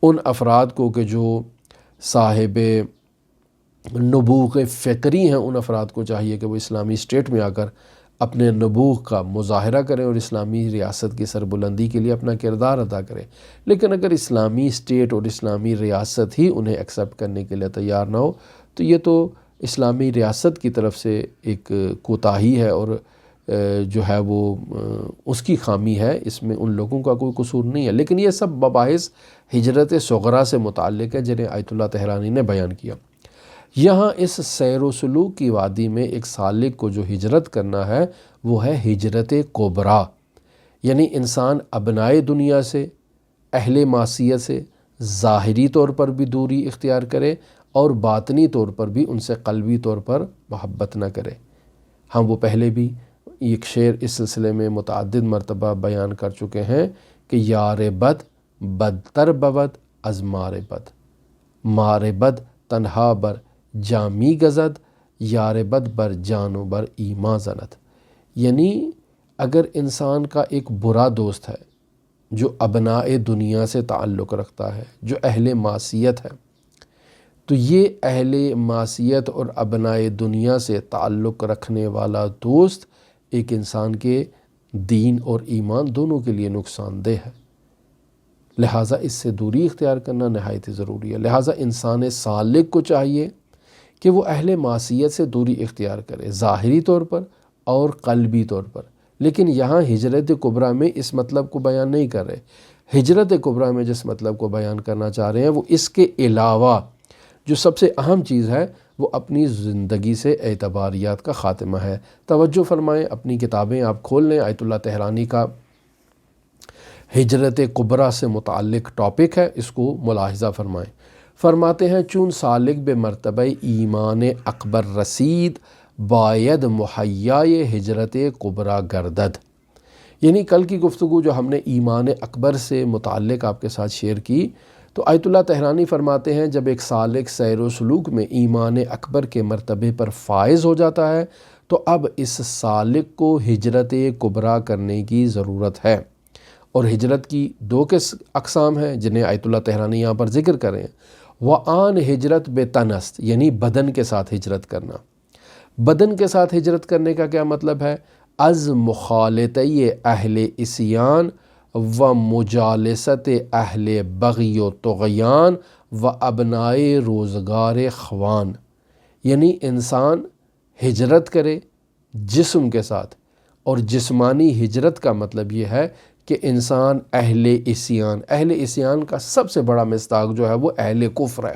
S1: ان افراد کو کہ جو صاحب نبوغ فکری ہیں ان افراد کو چاہیے کہ وہ اسلامی اسٹیٹ میں آ کر اپنے نبوغ کا مظاہرہ کریں اور اسلامی ریاست کی سربلندی کے لیے اپنا کردار ادا کریں۔ لیکن اگر اسلامی اسٹیٹ اور اسلامی ریاست ہی انہیں ایکسیپٹ کرنے کے لیے تیار نہ ہو تو یہ تو اسلامی ریاست کی طرف سے ایک کوتاہی ہے، اور جو ہے وہ اس کی خامی ہے، اس میں ان لوگوں کا کوئی قصور نہیں ہے۔ لیکن یہ سب مباحث ہجرت صغرا سے متعلق ہے جنہیں آیت اللہ طحرانی نے بیان کیا۔ یہاں اس سیر و سلوک کی وادی میں ایک سالک کو جو ہجرت کرنا ہے وہ ہے ہجرت کبریٰ، یعنی انسان ابنائے دنیا سے، اہل معصیت سے ظاہری طور پر بھی دوری اختیار کرے اور باطنی طور پر بھی ان سے قلبی طور پر محبت نہ کرے۔ ہم وہ پہلے بھی ایک شعر اس سلسلے میں متعدد مرتبہ بیان کر چکے ہیں کہ یار بد بدتر بود از مار بد، مار بد تنہا بر جامی گزد، یار بد بر جان و بر ایما زند۔ یعنی اگر انسان کا ایک برا دوست ہے جو ابناء دنیا سے تعلق رکھتا ہے، جو اہل معصیت ہے، تو یہ اہل معصیت اور ابناء دنیا سے تعلق رکھنے والا دوست ایک انسان کے دین اور ایمان دونوں کے لیے نقصان دہ ہے۔ لہٰذا اس سے دوری اختیار کرنا نہایت ضروری ہے۔ لہٰذا انسان سالک کو چاہیے کہ وہ اہل معصیت سے دوری اختیار کرے، ظاہری طور پر اور قلبی طور پر۔ لیکن یہاں ہجرت کبریٰ میں اس مطلب کو بیان نہیں کر رہے۔ ہجرت کبریٰ میں جس مطلب کو بیان کرنا چاہ رہے ہیں وہ اس کے علاوہ جو سب سے اہم چیز ہے وہ اپنی زندگی سے اعتباریات کا خاتمہ ہے۔ توجہ فرمائیں، اپنی کتابیں آپ کھول لیں، آیت اللہ طحرانی کا ہجرت کبریٰ سے متعلق ٹاپک ہے، اس کو ملاحظہ فرمائیں۔ فرماتے ہیں چون سالک بے مرتبہ ایمان اکبر رسید باید محیائے ہجرت کبریٰ گردد۔ یعنی کل کی گفتگو جو ہم نے ایمان اکبر سے متعلق آپ کے ساتھ شیئر کی، تو آیت اللہ طحرانی فرماتے ہیں جب ایک سالک سیر و سلوک میں ایمان اکبر کے مرتبے پر فائز ہو جاتا ہے تو اب اس سالک کو ہجرت کبریٰ کرنے کی ضرورت ہے۔ اور ہجرت کی 2 اقسام ہیں جنہیں آیت اللہ طحرانی یہاں پر ذکر کریں ہیں۔ وآن ہجرت بے تنست، یعنی بدن کے ساتھ ہجرت کرنا۔ بدن کے ساتھ ہجرت کرنے کا کیا مطلب ہے؟ از مخالطی اہل عصیان و مجالست اہل بغی و طغیان و ابنائے روزگار خوان۔ یعنی انسان ہجرت کرے جسم کے ساتھ، اور جسمانی ہجرت کا مطلب یہ ہے کہ انسان اہل عصیان کا سب سے بڑا مصداق جو ہے وہ اہل کفر ہے،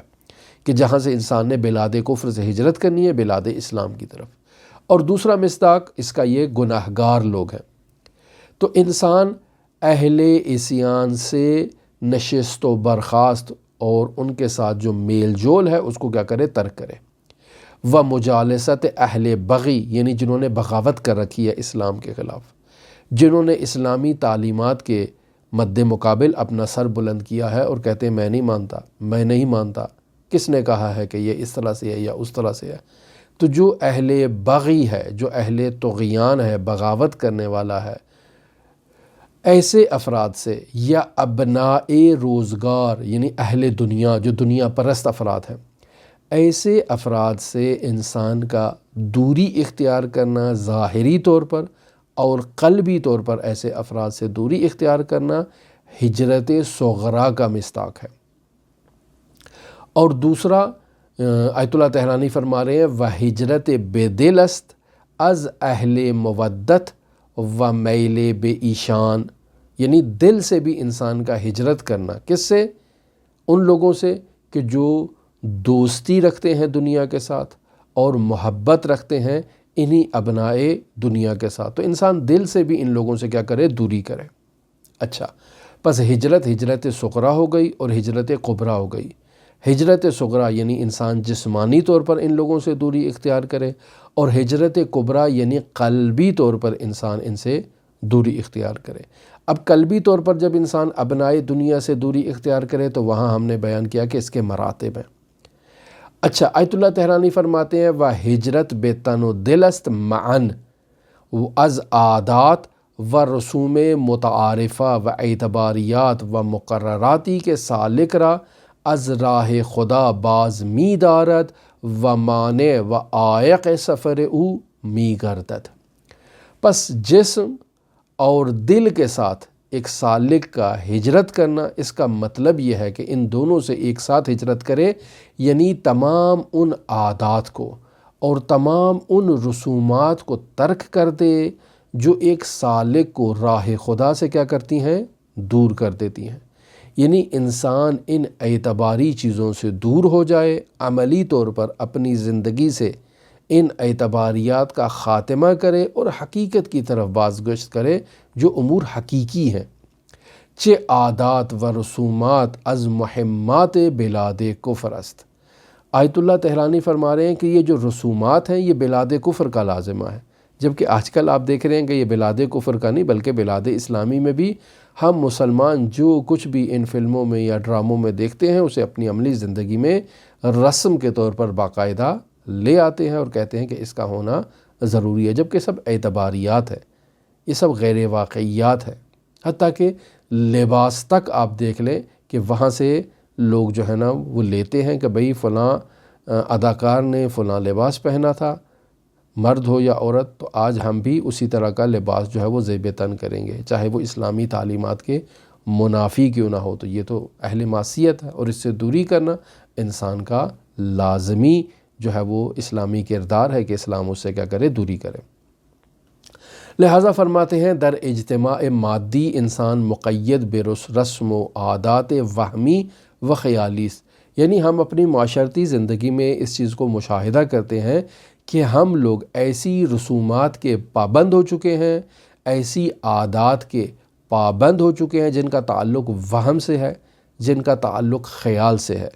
S1: کہ جہاں سے انسان نے بلاد کفر سے ہجرت کرنی ہے بلاد اسلام کی طرف۔ اور دوسرا مصداق اس کا یہ گناہگار لوگ ہیں۔ تو انسان اہل عصیان سے نشست و برخاست اور ان کے ساتھ جو میل جول ہے اس کو کیا کرے؟ ترک کرے۔ و مجالست اہل بغی، یعنی جنہوں نے بغاوت کر رکھی ہے اسلام کے خلاف، جنہوں نے اسلامی تعلیمات کے مد مقابل اپنا سر بلند کیا ہے اور کہتے ہیں میں نہیں مانتا، کس نے کہا ہے کہ یہ اس طرح سے ہے یا اس طرح سے ہے۔ تو جو اہل بغی ہے، جو اہل طغیان ہے، بغاوت کرنے والا ہے، ایسے افراد سے، یا ابناء روزگار یعنی اہل دنیا، جو دنیا پرست افراد ہیں، ایسے افراد سے انسان کا دوری اختیار کرنا ظاہری طور پر اور قلبی طور پر ایسے افراد سے دوری اختیار کرنا ہجرت صغرا کا مصداق ہے۔ اور دوسرا آیت اللہ طحرانی فرما رہے ہیں وَہجرت بِدِلْ است از اہل مودت و میل بے ایشان، یعنی دل سے بھی انسان کا ہجرت کرنا، کس سے؟ ان لوگوں سے کہ جو دوستی رکھتے ہیں دنیا کے ساتھ اور محبت رکھتے ہیں انہی ابنائے دنیا کے ساتھ۔ تو انسان دل سے بھی ان لوگوں سے کیا کرے؟ دوری کرے۔ اچھا، پس ہجرت صغرا ہو گئی اور ہجرت کبریٰ ہو گئی۔ ہجرت صغرا یعنی انسان جسمانی طور پر ان لوگوں سے دوری اختیار کرے، اور ہجرت کبریٰ یعنی قلبی طور پر انسان ان سے دوری اختیار کرے۔ اب قلبی طور پر جب انسان ابنائے دنیا سے دوری اختیار کرے تو وہاں ہم نے بیان کیا کہ اس کے مراتب ہیں۔ اچھا، آیت اللہ طحرانی فرماتے ہیں وَہجرت بِتَنْ و دِلْ است معاً از عادات و رسوم متعارفہ و اعتباریات و مقرراتی کے سالک را از راہ خدا باز می دارد و مانع و عائق سفر او می گردد۔ پس جسم اور دل کے ساتھ ایک سالک کا ہجرت کرنا، اس کا مطلب یہ ہے کہ ان دونوں سے ایک ساتھ ہجرت کرے، یعنی تمام ان عادات کو اور تمام ان رسومات کو ترک کر دے جو ایک سالک کو راہ خدا سے کیا کرتی ہیں؟ دور کر دیتی ہیں۔ یعنی انسان ان اعتباری چیزوں سے دور ہو جائے، عملی طور پر اپنی زندگی سے ان اعتباریات کا خاتمہ کرے اور حقیقت کی طرف بازگشت کرے جو امور حقیقی ہیں۔ چہ عادات و رسومات از مہمات بلاد کفر است۔ آیت اللہ طحرانی فرما رہے ہیں کہ یہ جو رسومات ہیں یہ بلاد کفر کا لازمہ ہے، جبکہ آج کل آپ دیکھ رہے ہیں کہ یہ بلاد کفر کا نہیں بلکہ بلاد اسلامی میں بھی ہم مسلمان جو کچھ بھی ان فلموں میں یا ڈراموں میں دیکھتے ہیں اسے اپنی عملی زندگی میں رسم کے طور پر باقاعدہ لے آتے ہیں اور کہتے ہیں کہ اس کا ہونا ضروری ہے، جبکہ سب اعتباریات ہے، یہ سب غیر واقعیات ہے۔ حتیٰ کہ لباس تک آپ دیکھ لیں کہ وہاں سے لوگ جو ہے نا وہ لیتے ہیں کہ بھئی فلاں اداکار نے فلاں لباس پہنا تھا، مرد ہو یا عورت، تو آج ہم بھی اسی طرح کا لباس جو ہے وہ زیب تن کریں گے، چاہے وہ اسلامی تعلیمات کے منافی کیوں نہ ہو۔ تو یہ تو اہل معصیت ہے، اور اس سے دوری کرنا انسان کا لازمی جو ہے وہ اسلامی کردار ہے کہ اسلام اس سے کیا کرے؟ دوری کرے۔ لہٰذا فرماتے ہیں در اجتماع مادی انسان مقید بے رسم و عادات وہمی و خیالی، یعنی ہم اپنی معاشرتی زندگی میں اس چیز کو مشاہدہ کرتے ہیں کہ ہم لوگ ایسی رسومات کے پابند ہو چکے ہیں، ایسی عادات کے پابند ہو چکے ہیں جن کا تعلق وہم سے ہے، جن کا تعلق خیال سے ہے،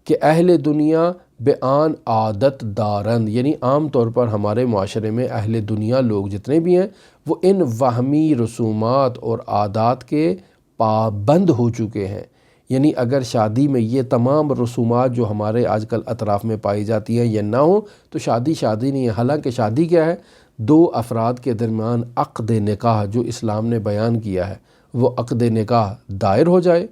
S1: کہ اہل دنیا بے آن عادت دارند، یعنی عام طور پر ہمارے معاشرے میں اہل دنیا لوگ جتنے بھی ہیں وہ ان وہمی رسومات اور عادات کے پابند ہو چکے ہیں۔ یعنی اگر شادی میں یہ تمام رسومات جو ہمارے آج کل اطراف میں پائی جاتی ہیں یہ نہ ہو تو شادی نہیں ہے۔ حالانکہ شادی کیا ہے؟ دو افراد کے درمیان عقد نکاح جو اسلام نے بیان کیا ہے، وہ عقد نکاح دائر ہو جائے،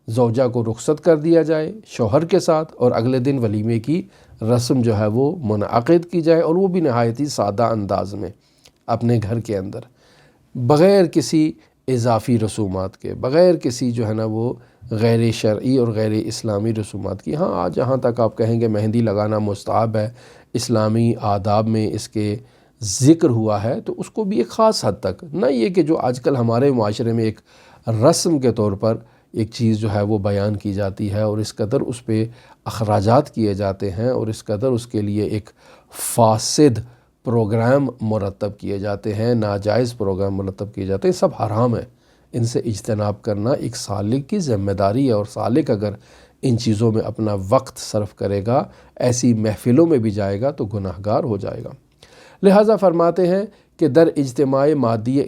S1: زوجہ کو رخصت کر دیا جائے شوہر کے ساتھ، اور اگلے دن ولیمے کی رسم جو ہے وہ منعقد کی جائے، اور وہ بھی نہایت ہی سادہ انداز میں اپنے گھر کے اندر، بغیر کسی اضافی رسومات کے، بغیر کسی جو ہے نا وہ غیر شرعی اور غیر اسلامی رسومات کی۔ ہاں، آج جہاں تک آپ کہیں گے مہندی لگانا مستحب ہے، اسلامی آداب میں اس کے ذکر ہوا ہے تو اس کو بھی ایک خاص حد تک، نہ یہ کہ جو آج کل ہمارے معاشرے میں ایک رسم کے طور پر ایک چیز جو ہے وہ بیان کی جاتی ہے اور اس قدر اس پہ اخراجات کیے جاتے ہیں اور اس قدر اس کے لیے ایک فاسد پروگرام مرتب کیے جاتے ہیں، ناجائز پروگرام مرتب کیے جاتے ہیں، سب حرام ہے۔ ان سے اجتناب کرنا ایک سالک کی ذمہ داری ہے، اور سالک اگر ان چیزوں میں اپنا وقت صرف کرے گا، ایسی محفلوں میں بھی جائے گا تو گناہگار ہو جائے گا۔ لہٰذا فرماتے ہیں کہ در اجتماع مادی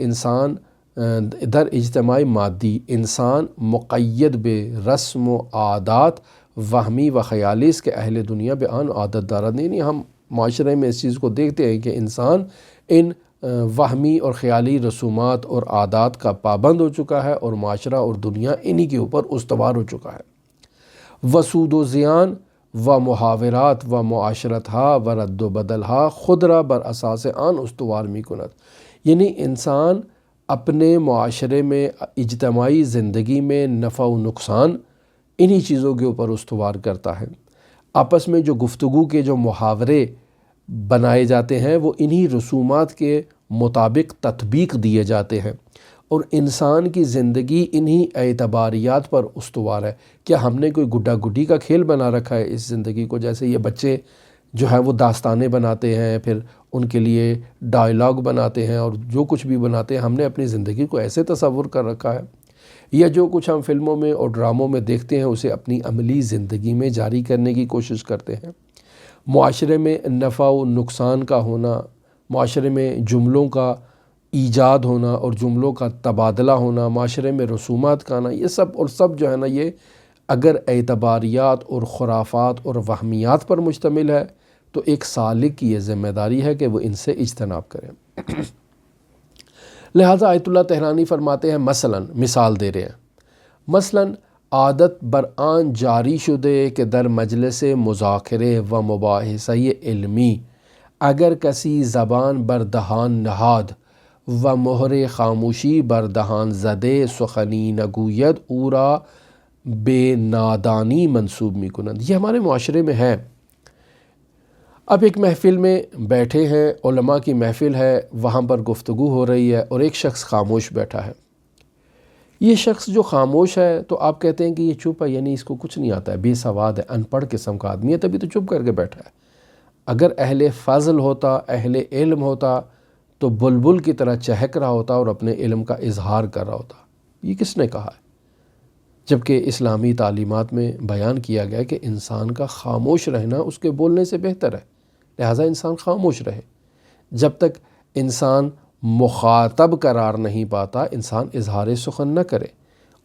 S1: انسان مقید بے رسم و عادات وہمی و خیالی، اس کے اہل دنیا بے آن عادت دارد نہیں۔ ہم معاشرے میں اس چیز کو دیکھتے ہیں کہ انسان ان وہمی اور خیالی رسومات اور عادات کا پابند ہو چکا ہے، اور معاشرہ اور دنیا انہی کے اوپر استوار ہو چکا ہے۔ وسود و زیان و محاورات و معاشرتها و رد و بدلها خود را بر اساس آن استوار می کند، یعنی انسان اپنے معاشرے میں، اجتماعی زندگی میں نفع و نقصان انہی چیزوں کے اوپر استوار کرتا ہے۔ آپس میں جو گفتگو کے جو محاورے بنائے جاتے ہیں وہ انہی رسومات کے مطابق تطبیق دیے جاتے ہیں، اور انسان کی زندگی انہی اعتباریات پر استوار ہے۔ کیا ہم نے کوئی گڈا گڈی کا کھیل بنا رکھا ہے اس زندگی کو؟ جیسے یہ بچے جو ہے وہ داستانیں بناتے ہیں، پھر ان کے لیے ڈائلاگ بناتے ہیں اور جو کچھ بھی بناتے ہیں، ہم نے اپنی زندگی کو ایسے تصور کر رکھا ہے، یا جو کچھ ہم فلموں میں اور ڈراموں میں دیکھتے ہیں اسے اپنی عملی زندگی میں جاری کرنے کی کوشش کرتے ہیں۔ معاشرے میں نفع و نقصان کا ہونا، معاشرے میں جملوں کا ایجاد ہونا اور جملوں کا تبادلہ ہونا، معاشرے میں رسومات کا آنا، یہ سب اور سب جو ہے نا، یہ اگر اعتباریات اور خرافات اور وہمیات پر مشتمل ہے تو ایک سالک کی یہ ذمہ داری ہے کہ وہ ان سے اجتناب کریں۔ لہٰذا آیت اللہ تہرانی فرماتے ہیں، مثال دے رہے ہیں، مثلاً عادت برآن جاری شدے کہ در مجلس مذاکرے و مباحثہ علمی اگر کسی زبان بر دہان نہاد و مہر خاموشی بر دہان زدے سخنی نگوید او را بے نادانی منسوب می کنند۔ یہ ہمارے معاشرے میں ہے۔ اب ایک محفل میں بیٹھے ہیں، علماء کی محفل ہے، وہاں پر گفتگو ہو رہی ہے اور ایک شخص خاموش بیٹھا ہے۔ یہ شخص جو خاموش ہے تو آپ کہتے ہیں کہ یہ چپ ہے، یعنی اس کو کچھ نہیں آتا ہے، بے سواد ہے، ان پڑھ قسم کا آدمی ہے، تبھی تو چپ کر کے بیٹھا ہے۔ اگر اہل فضل ہوتا، اہل علم ہوتا تو بلبل کی طرح چہک رہا ہوتا اور اپنے علم کا اظہار کر رہا ہوتا۔ یہ کس نے کہا ہے؟ جبکہ اسلامی تعلیمات میں بیان کیا گیا کہ انسان کا خاموش رہنا اس کے بولنے سے بہتر ہے، لہٰذا انسان خاموش رہے۔ جب تک انسان مخاطب قرار نہیں پاتا، انسان اظہار سخن نہ کرے،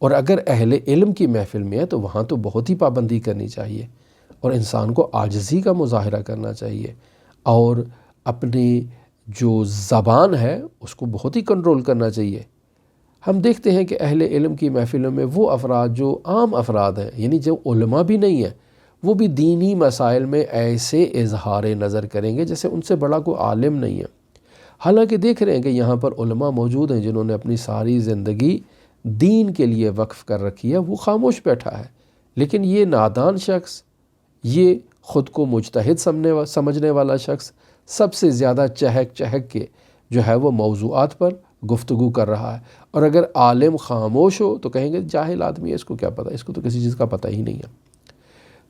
S1: اور اگر اہل علم کی محفل میں ہے تو وہاں تو بہت ہی پابندی کرنی چاہیے، اور انسان کو عاجزی کا مظاہرہ کرنا چاہیے، اور اپنی جو زبان ہے اس کو بہت ہی کنٹرول کرنا چاہیے۔ ہم دیکھتے ہیں کہ اہل علم کی محفلوں میں وہ افراد جو عام افراد ہیں، یعنی جو علماء بھی نہیں ہیں، وہ بھی دینی مسائل میں ایسے اظہار نظر کریں گے جیسے ان سے بڑا کوئی عالم نہیں ہے۔ حالانکہ دیکھ رہے ہیں کہ یہاں پر علماء موجود ہیں جنہوں نے اپنی ساری زندگی دین کے لیے وقف کر رکھی ہے، وہ خاموش بیٹھا ہے، لیکن یہ نادان شخص، یہ خود کو مجتہد سمجھنے والا شخص سب سے زیادہ چہک کے جو ہے وہ موضوعات پر گفتگو کر رہا ہے، اور اگر عالم خاموش ہو تو کہیں گے جاہل آدمی ہے، اس کو کیا پتہ، اس کو تو کسی چیز کا پتہ ہی نہیں ہے۔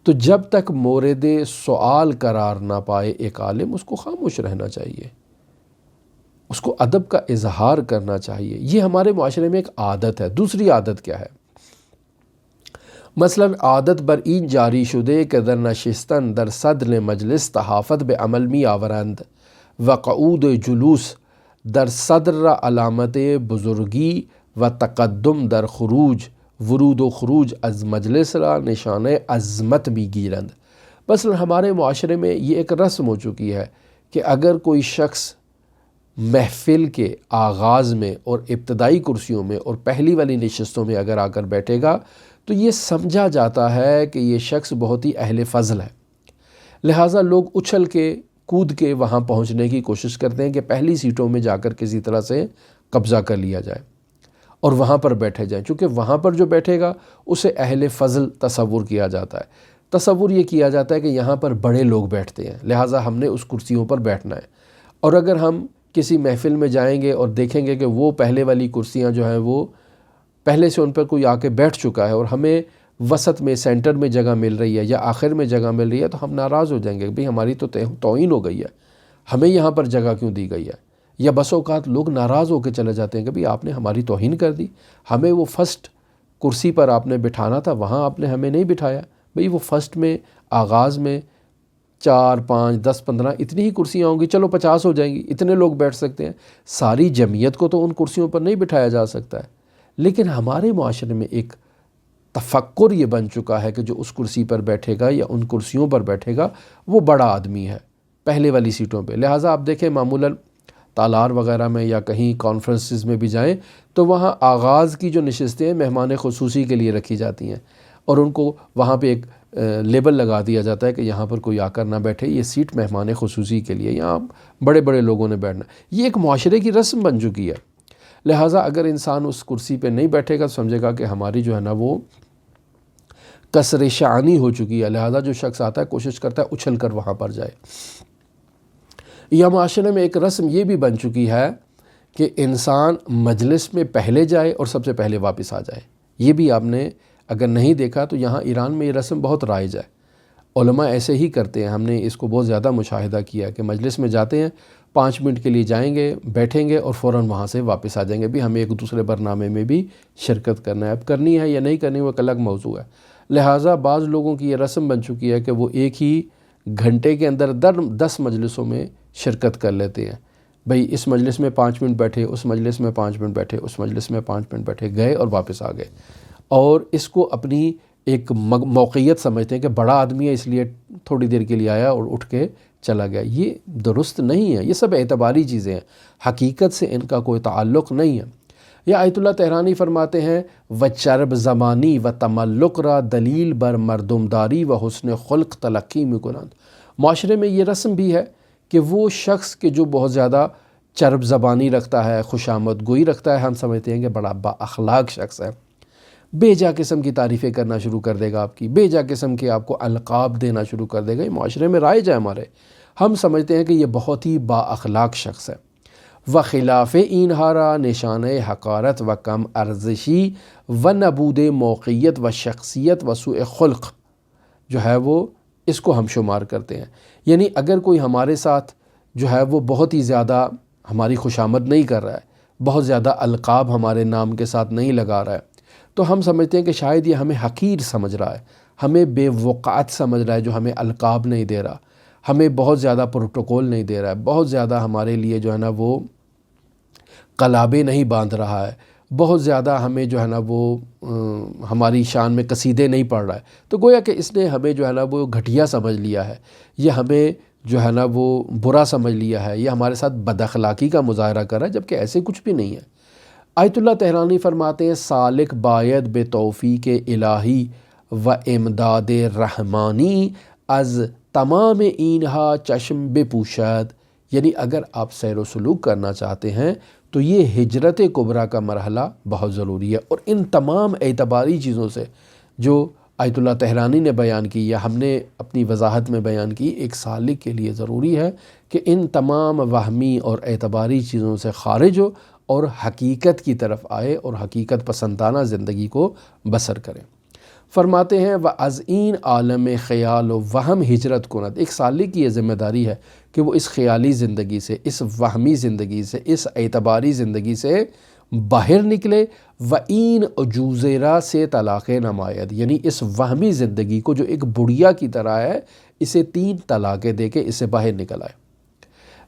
S1: تو جب تک مورد سوال قرار نہ پائے ایک عالم، اس کو خاموش رہنا چاہیے، اس کو ادب کا اظہار کرنا چاہیے۔ یہ ہمارے معاشرے میں ایک عادت ہے۔ دوسری عادت کیا ہے؟ مثلاً عادت بر این جاری شدے کہ در نشستن در صدر مجلس تحافت به عمل می آورند و قعود جلوس در صدر را علامت بزرگی و تقدم در خروج ورود و خروج از مجلس را نشان عظمت بھی گیرند۔ مثلاً ہمارے معاشرے میں یہ ایک رسم ہو چکی ہے کہ اگر کوئی شخص محفل کے آغاز میں اور ابتدائی کرسیوں میں اور پہلی والی نشستوں میں اگر آ کر بیٹھے گا تو یہ سمجھا جاتا ہے کہ یہ شخص بہت ہی اہل فضل ہے، لہٰذا لوگ اچھل کے کود کے وہاں پہنچنے کی کوشش کرتے ہیں کہ پہلی سیٹوں میں جا کر کسی طرح سے قبضہ کر لیا جائے اور وہاں پر بیٹھے جائیں، چونکہ وہاں پر جو بیٹھے گا اسے اہل فضل تصور کیا جاتا ہے۔ تصور یہ کیا جاتا ہے کہ یہاں پر بڑے لوگ بیٹھتے ہیں، لہٰذا ہم نے اس کرسیوں پر بیٹھنا ہے، اور اگر ہم کسی محفل میں جائیں گے اور دیکھیں گے کہ وہ پہلے والی کرسیاں جو ہیں وہ پہلے سے ان پر کوئی آ کے بیٹھ چکا ہے اور ہمیں وسط میں سینٹر میں جگہ مل رہی ہے یا آخر میں جگہ مل رہی ہے، تو ہم ناراض ہو جائیں گے، بھئی ہماری تو توہین ہو گئی ہے، ہمیں یہاں پر جگہ کیوں دی گئی ہے؟ یا بس اوقات لوگ ناراض ہو کے چلے جاتے ہیں کہ بھئی آپ نے ہماری توہین کر دی، ہمیں وہ فرسٹ کرسی پر آپ نے بٹھانا تھا، وہاں آپ نے ہمیں نہیں بٹھایا۔ بھئی وہ فرسٹ میں آغاز میں 4 5 10 15 اتنی ہی کرسیاں ہوں گی، چلو 50 ہو جائیں گی، اتنے لوگ بیٹھ سکتے ہیں، ساری جمعیت کو تو ان کرسیوں پر نہیں بٹھایا جا سکتا ہے۔ لیکن ہمارے معاشرے میں ایک تفکر یہ بن چکا ہے کہ جو اس کرسی پر بیٹھے گا یا ان کرسیوں پر بیٹھے گا وہ بڑا آدمی ہے پہلے والی سیٹوں پہ۔ لہٰذا آپ دیکھیں معمولاً تالار وغیرہ میں یا کہیں کانفرنسز میں بھی جائیں تو وہاں آغاز کی جو نشستیں ہیں مہمان خصوصی کے لیے رکھی جاتی ہیں، اور ان کو وہاں پہ ایک لیبل لگا دیا جاتا ہے کہ یہاں پر کوئی آ کر نہ بیٹھے، یہ سیٹ مہمان خصوصی کے لیے، یہاں بڑے بڑے لوگوں نے بیٹھنا۔ یہ ایک معاشرے کی رسم بن چکی ہے، لہٰذا اگر انسان اس کرسی پہ نہیں بیٹھے گا تو سمجھے گا کہ ہماری جو ہے نا وہ کسر شانی ہو چکی ہے، لہٰذا جو شخص آتا ہے کوشش کرتا ہے اچھل کر وہاں پر جائے۔ یا معاشرے میں ایک رسم یہ بھی بن چکی ہے کہ انسان مجلس میں پہلے جائے اور سب سے پہلے واپس آ جائے۔ یہ بھی آپ نے اگر نہیں دیکھا تو یہاں ایران میں یہ رسم بہت رائج ہے، علماء ایسے ہی کرتے ہیں، ہم نے اس کو بہت زیادہ مشاہدہ کیا ہے کہ مجلس میں جاتے ہیں، 5 منٹ کے لیے جائیں گے، بیٹھیں گے اور فوراً وہاں سے واپس آ جائیں گے، بھی ہمیں ایک دوسرے برنامے میں بھی شرکت کرنا ہے، اب کرنی ہے یا نہیں کرنی وہ ایک الگ موضوع ہے۔ لہٰذا بعض لوگوں کی یہ رسم بن چکی ہے کہ وہ ایک ہی گھنٹے کے اندر 10 مجلسوں میں شرکت کر لیتے ہیں، بھئی اس مجلس میں 5 منٹ بیٹھے، اس مجلس میں 5 منٹ بیٹھے، اس مجلس میں 5 منٹ بیٹھے، گئے اور واپس آ گئے، اور اس کو اپنی ایک موقعیت سمجھتے ہیں کہ بڑا آدمی ہے اس لیے تھوڑی دیر کے لیے آیا اور اٹھ کے چلا گیا۔ یہ درست نہیں ہے، یہ سب اعتباری چیزیں ہیں، حقیقت سے ان کا کوئی تعلق نہیں ہے۔ یا آیت اللہ تہرانی فرماتے ہیں وچرب زمانی و تملق را دلیل بر مردمداری و حسن خلق تلقی میکنند۔ معاشرے میں یہ رسم بھی ہے کہ وہ شخص کہ جو بہت زیادہ چرب زبانی رکھتا ہے، خوش آمد گوئی رکھتا ہے، ہم سمجھتے ہیں کہ بڑا با اخلاق شخص ہے، بے جا قسم کی تعریفیں کرنا شروع کر دے گا، آپ کی بے جا قسم کے آپ کو القاب دینا شروع کر دے گا۔ یہ معاشرے میں رائج ہے ہمارے، ہم سمجھتے ہیں کہ یہ بہت ہی با اخلاق شخص ہے۔ و خلاف این ہارا نشان حقارت و کم ارزشی و نبود موقعیت و شخصیت و سوء خلق جو ہے وہ اس کو ہم شمار کرتے ہیں۔ یعنی اگر کوئی ہمارے ساتھ جو ہے وہ بہت ہی زیادہ ہماری خوشامد نہیں کر رہا ہے، بہت زیادہ القاب ہمارے نام کے ساتھ نہیں لگا رہا ہے، تو ہم سمجھتے ہیں کہ شاید یہ ہمیں حقیر سمجھ رہا ہے، ہمیں بے وقعت سمجھ رہا ہے، جو ہمیں القاب نہیں دے رہا، ہمیں بہت زیادہ پروٹوکول نہیں دے رہا ہے، بہت زیادہ ہمارے لیے جو ہے نا وہ قلابے نہیں باندھ رہا ہے، بہت زیادہ ہمیں جو ہے نا وہ ہماری شان میں قصیدے نہیں پڑھ رہا ہے، تو گویا کہ اس نے ہمیں جو ہے نا وہ گھٹیا سمجھ لیا ہے، یہ ہمیں جو ہے نا وہ برا سمجھ لیا ہے، یہ ہمارے ساتھ بد اخلاقی کا مظاہرہ کر رہا ہے، جبکہ ایسے کچھ بھی نہیں ہے۔ آیت اللہ تہرانی فرماتے ہیں سالک باید بے توفیق الہی و امداد رحمانی از تمام اینہا چشم بپوشد۔ یعنی اگر آپ سیر و سلوک کرنا چاہتے ہیں تو یہ ہجرت کبریٰ کا مرحلہ بہت ضروری ہے، اور ان تمام اعتباری چیزوں سے جو آیت اللہ تہرانی نے بیان کی یا ہم نے اپنی وضاحت میں بیان کی، ایک سالک کے لیے ضروری ہے کہ ان تمام وہمی اور اعتباری چیزوں سے خارج ہو اور حقیقت کی طرف آئے اور حقیقت پسندانہ زندگی کو بسر کریں۔ فرماتے ہیں وَاَز این عالم خیال و وہم ہجرت کند۔ ایک سالک کی یہ ذمہ داری ہے کہ وہ اس خیالی زندگی سے، اس وہمی زندگی سے، اس اعتباری زندگی سے باہر نکلے، وَاین عجوزیرہ سے طلاق نماید، یعنی اس وہمی زندگی کو جو ایک بڑھیا کی طرح ہے، اسے 3 طلاقیں دے کے اس سے باہر نکل آئے۔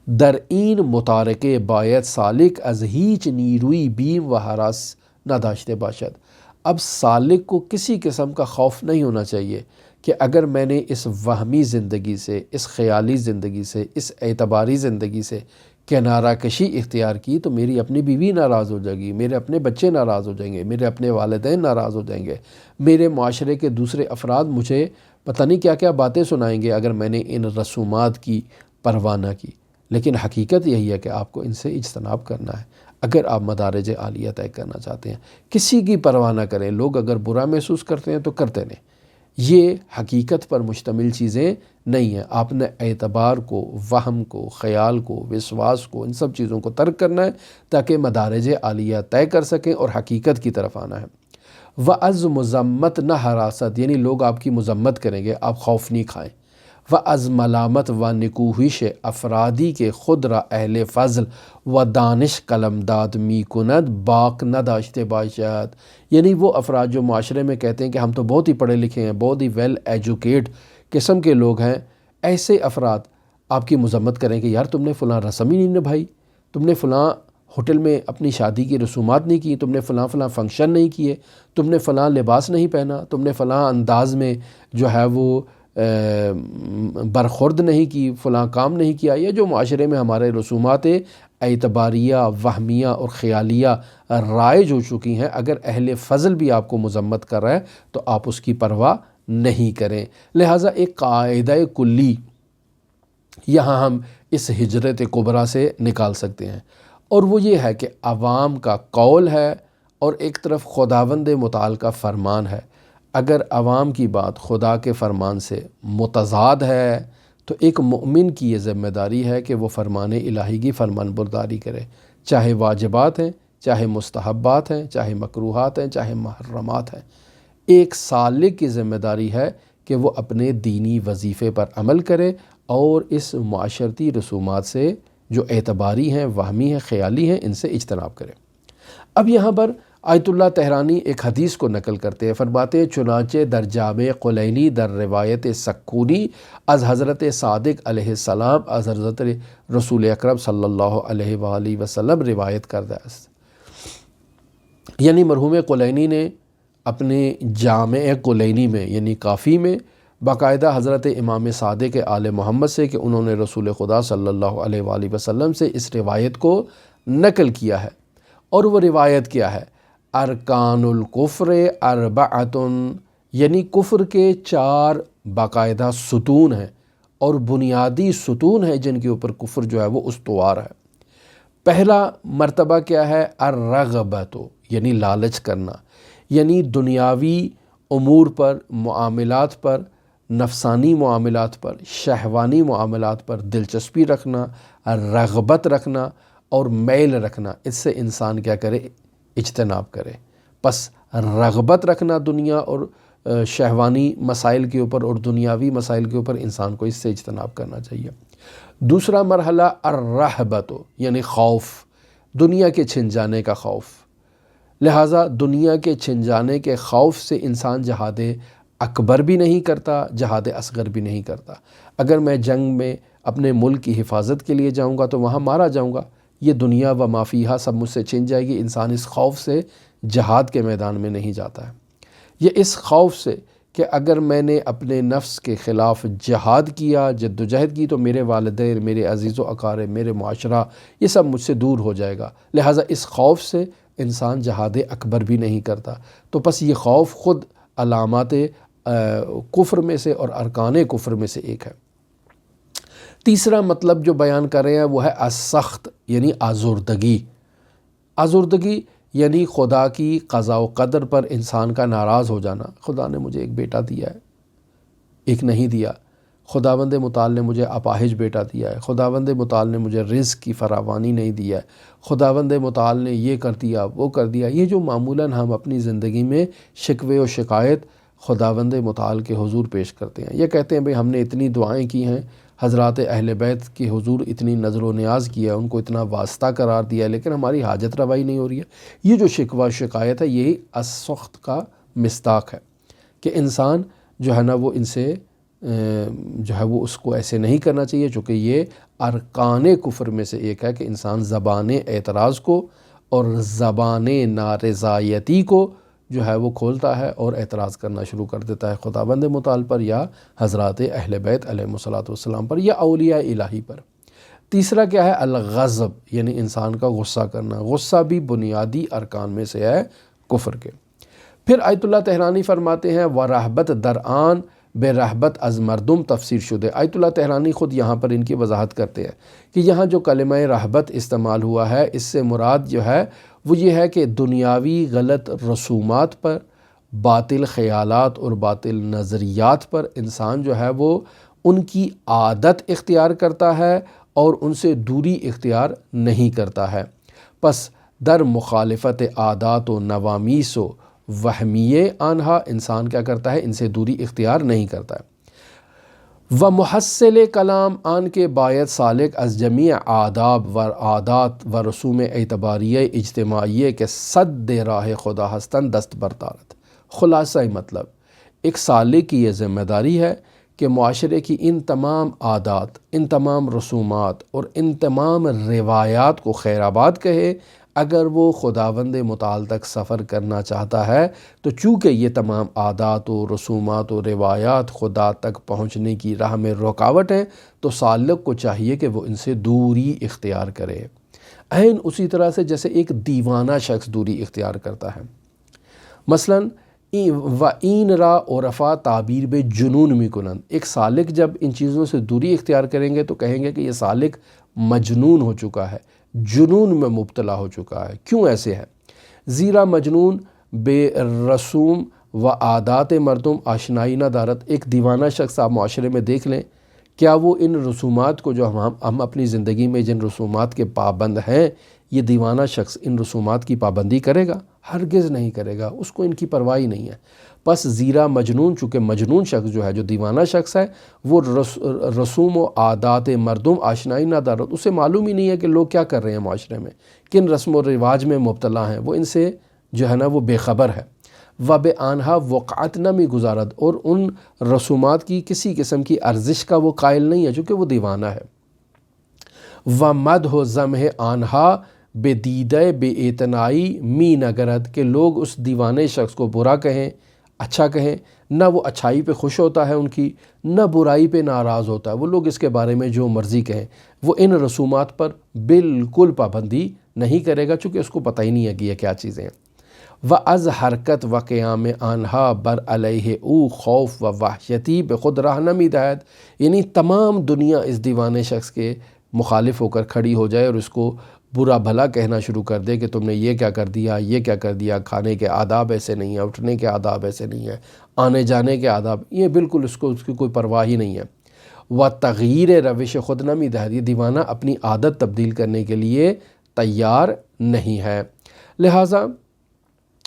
S1: در این متارکے باید سالک از ہیچ نیروی بیم و ہراس نہ داشتے باشد۔ اب سالک کو کسی قسم کا خوف نہیں ہونا چاہیے کہ اگر میں نے اس وہمی زندگی سے، اس خیالی زندگی سے، اس اعتباری زندگی سے کنارہ کشی اختیار کی تو میری اپنی بیوی ناراض ہو جائے گی، میرے اپنے بچے ناراض ہو جائیں گے، میرے اپنے والدین ناراض ہو جائیں گے، میرے معاشرے کے دوسرے افراد مجھے پتہ نہیں کیا کیا باتیں سنائیں گے اگر میں نے ان رسومات کی پرواہ نہ کی۔ لیکن حقیقت یہی ہے کہ آپ کو ان سے اجتناب کرنا ہے اگر آپ مدارج عالیہ طے کرنا چاہتے ہیں۔ کسی کی پرواہ نہ کریں، لوگ اگر برا محسوس کرتے ہیں تو کرتے نہیں، یہ حقیقت پر مشتمل چیزیں نہیں ہیں۔ آپ نے اعتبار کو، وہم کو، خیال کو، وشواس کو، ان سب چیزوں کو ترک کرنا ہے تاکہ مدارج عالیہ طے کر سکیں اور حقیقت کی طرف آنا ہے۔ وَأَز مذمت نہ حراست، یعنی لوگ آپ کی مذمت کریں گے، آپ خوف نہیں کھائیں۔ وَأَز ملامت و نکوہش افرادی کے خود را اہل فضل و دانش قلم داد می کند باق نداشتے باشد، یعنی وہ افراد جو معاشرے میں کہتے ہیں کہ ہم تو بہت ہی پڑھے لکھے ہیں، بہت ہی ویل ایجوکیٹ قسم کے لوگ ہیں، ایسے افراد آپ کی مذمت کریں کہ یار تم نے فلاں رسم ہی نہیں نبھائی، تم نے فلاں ہوٹل میں اپنی شادی کی رسومات نہیں کی، تم نے فلاں فنکشن نہیں کیے، تم نے فلاں لباس نہیں پہنا، تم نے فلاں انداز میں جو ہے وہ برخورد نہیں کی، فلاں کام نہیں کیا، یا جو معاشرے میں ہمارے رسومات اعتباریہ، وہمیہ اور خیالیہ رائج ہو چکی ہیں، اگر اہل فضل بھی آپ کو مذمت کر رہا ہے تو آپ اس کی پرواہ نہیں کریں۔ لہٰذا ایک قاعدہ کلی یہاں ہم اس ہجرت کبریٰ سے نکال سکتے ہیں، اور وہ یہ ہے کہ عوام کا قول ہے اور ایک طرف خداوند متعال کا فرمان ہے۔ اگر عوام کی بات خدا کے فرمان سے متضاد ہے تو ایک مومن کی یہ ذمہ داری ہے کہ وہ فرمان الہی کی فرمان برداری کرے، چاہے واجبات ہیں، چاہے مستحبات ہیں، چاہے مکروہات ہیں، چاہے محرمات ہیں۔ ایک سالک کی ذمہ داری ہے کہ وہ اپنے دینی وظیفے پر عمل کرے اور اس معاشرتی رسومات سے جو اعتباری ہیں، وہمی ہیں، خیالی ہیں، ان سے اجتناب کرے۔ اب یہاں پر آیت اللہ تہرانی ایک حدیث کو نقل کرتے ہیں، فرماتے ہیں چنانچہ در جامع قلینی در روایت سکونی از حضرت صادق علیہ السلام از حضرت رسول اکرم صلی اللہ علیہ وآلہ وسلم روایت کردہ ہے۔ یعنی مرحوم قلینی نے اپنے جامع قلینی میں یعنی کافی میں باقاعدہ حضرت امام صادق آل محمد سے کہ انہوں نے رسول خدا صلی اللہ علیہ وآلہ وسلم سے اس روایت کو نقل کیا ہے، اور وہ روایت کیا ہے؟ ارکان الکفر اربعۃ، یعنی کفر کے 4 باقاعدہ ستون ہیں اور بنیادی ستون ہیں جن کے اوپر کفر جو ہے وہ استوار ہے۔ پہلا مرتبہ کیا ہے؟ الرغبۃ، یعنی لالچ کرنا، یعنی دنیاوی امور پر، معاملات پر، نفسانی معاملات پر، شہوانی معاملات پر دلچسپی رکھنا، رغبت رکھنا اور میل رکھنا، اس سے انسان کیا کرے؟ اجتناب کرے۔ پس رغبت رکھنا دنیا اور شہوانی مسائل کے اوپر اور دنیاوی مسائل کے اوپر انسان کو اس سے اجتناب کرنا چاہیے۔ دوسرا مرحلہ الرہبۃ، یعنی خوف، دنیا کے چھن جانے کا خوف۔ لہٰذا دنیا کے چھن جانے کے خوف سے انسان جہاد اکبر بھی نہیں کرتا، جہاد اصغر بھی نہیں کرتا۔ اگر میں جنگ میں اپنے ملک کی حفاظت کے لیے جاؤں گا تو وہاں مارا جاؤں گا، یہ دنیا و ما فیہا سب مجھ سے چھن جائے گی، انسان اس خوف سے جہاد کے میدان میں نہیں جاتا ہے۔ یہ اس خوف سے کہ اگر میں نے اپنے نفس کے خلاف جہاد کیا، جد و جہد کی، تو میرے والدین، میرے عزیز و اقارب، میرے معاشرہ، یہ سب مجھ سے دور ہو جائے گا، لہٰذا اس خوف سے انسان جہاد اکبر بھی نہیں کرتا۔ تو پس یہ خوف خود علامات کفر میں سے اور ارکان کفر میں سے ایک ہے۔ تیسرا مطلب جو بیان کر رہے ہیں وہ ہے السخط، یعنی آزردگی۔ آزردگی یعنی خدا کی قضاء و قدر پر انسان کا ناراض ہو جانا۔ خدا نے مجھے ایک بیٹا دیا ہے، ایک نہیں دیا، خداوند متعال نے مجھے اپاہج بیٹا دیا ہے، خداوند متعال نے مجھے رزق کی فراوانی نہیں دیا ہے، خداوند متعال نے یہ کر دیا، وہ کر دیا۔ یہ جو معمولاً ہم اپنی زندگی میں شکوے و شکایت خداوند متعال کے حضور پیش کرتے ہیں، یہ کہتے ہیں بھئی ہم نے اتنی دعائیں کی ہیں، حضرات اہل بیت کے حضور اتنی نظر و نیاز کیا ہے، ان کو اتنا واسطہ قرار دیا ہے، لیکن ہماری حاجت روائی نہیں ہو رہی ہے۔ یہ جو شکوہ شکایت ہے یہی السخط کا مصداق ہے کہ انسان جو ہے نا وہ ان سے جو ہے وہ اس کو ایسے نہیں کرنا چاہیے، چونکہ یہ ارکان کفر میں سے ایک ہے کہ انسان زبان اعتراض کو اور زبان نارضایتی کو جو ہے وہ کھولتا ہے اور اعتراض کرنا شروع کر دیتا ہے خداوند متعال پر یا حضرات اہل بیت علیہم الصلاۃ والسلام پر یا اولیاء الہی پر۔ تیسرا کیا ہے؟ الغضب، یعنی انسان کا غصہ کرنا۔ غصہ بھی بنیادی ارکان میں سے ہے کفر کے۔ پھر آیت اللہ تہرانی فرماتے ہیں وَرَحْبَتْ درآن بے رحبت از مردم تفسیر شدہ۔ آیت اللہ تہرانی خود یہاں پر ان کی وضاحت کرتے ہیں کہ یہاں جو کلمہ رحبت استعمال ہوا ہے، اس سے مراد جو ہے وہ یہ ہے کہ دنیاوی غلط رسومات پر باطل خیالات اور باطل نظریات پر انسان جو ہے وہ ان کی عادت اختیار کرتا ہے اور ان سے دوری اختیار نہیں کرتا ہے۔ پس در مخالفت عادات و نوامیس و وہمیے آنہا انسان کیا کرتا ہے؟ ان سے دوری اختیار نہیں کرتا ہے۔ و محصل کلام آن کے باید سالک از جمیع آداب و عادات و رسوم اعتباریہ اجتماعیہ کے صد راہ خدا ہستن دست بردارت۔ خلاصہ مطلب ایک سالک کی یہ ذمہ داری ہے کہ معاشرے کی ان تمام عادات، ان تمام رسومات اور ان تمام روایات کو خیر آباد کہے۔ اگر وہ خداوند متعال تک سفر کرنا چاہتا ہے تو چونکہ یہ تمام عادات و رسومات و روایات خدا تک پہنچنے کی راہ میں رکاوٹ ہیں، تو سالک کو چاہیے کہ وہ ان سے دوری اختیار کرے، عین اسی طرح سے جیسے ایک دیوانہ شخص دوری اختیار کرتا ہے۔ مثلاً و این را عرفا تعبیر بے جنون می کنند، ایک سالک جب ان چیزوں سے دوری اختیار کریں گے تو کہیں گے کہ یہ سالک مجنون ہو چکا ہے، جنون میں مبتلا ہو چکا ہے۔ کیوں ایسے ہے؟ زیرا مجنون بے رسوم و عادات مردم آشنائی نہ دارت۔ ایک دیوانہ شخص آپ معاشرے میں دیکھ لیں، کیا وہ ان رسومات کو جو ہم اپنی زندگی میں جن رسومات کے پابند ہیں، یہ دیوانہ شخص ان رسومات کی پابندی کرے گا؟ ہرگز نہیں کرے گا، اس کو ان کی پرواہ نہیں ہے۔ پس زیرا مجنون، چونکہ مجنون شخص جو ہے، جو دیوانہ شخص ہے، وہ رسوم و عادات مردم آشنائی نہ دارت، اسے معلوم ہی نہیں ہے کہ لوگ کیا کر رہے ہیں معاشرے میں، کن رسم و رواج میں مبتلا ہیں، وہ ان سے جو ہے نا وہ بے خبر ہے۔ و بے آنہا وقعت نمی گزارت، اور ان رسومات کی کسی قسم کی ارزش کا وہ قائل نہیں ہے چونکہ وہ دیوانہ ہے۔ و مدح و ذمہ آنہا بے دیدہ بے اعتنائی می نگرد، کہ لوگ اس دیوانے شخص کو برا کہیں، اچھا کہیں، نہ وہ اچھائی پہ خوش ہوتا ہے ان کی، نہ برائی پہ ناراض ہوتا ہے، وہ لوگ اس کے بارے میں جو مرضی کہیں، وہ ان رسومات پر بالکل پابندی نہیں کرے گا چونکہ اس کو پتہ ہی نہیں ہے کہ یہ کیا چیزیں ہیں۔ و از حرکت و قیام آنہا بر علیہ او خوف و وحشتی بے خود راہ نمی دہد، یعنی تمام دنیا اس دیوانے شخص کے مخالف ہو کر کھڑی ہو جائے اور اس کو برا بھلا کہنا شروع کر دے کہ تم نے یہ کیا کر دیا، یہ کیا کر دیا، کھانے کے آداب ایسے نہیں ہیں، اٹھنے کے آداب ایسے نہیں ہیں، آنے جانے کے آداب، یہ بالکل اس کی کوئی پرواہ ہی نہیں ہے۔ و تغییر روش خود نمی دہد، یہ دیوانہ اپنی عادت تبدیل کرنے کے لیے تیار نہیں ہے۔ لہٰذا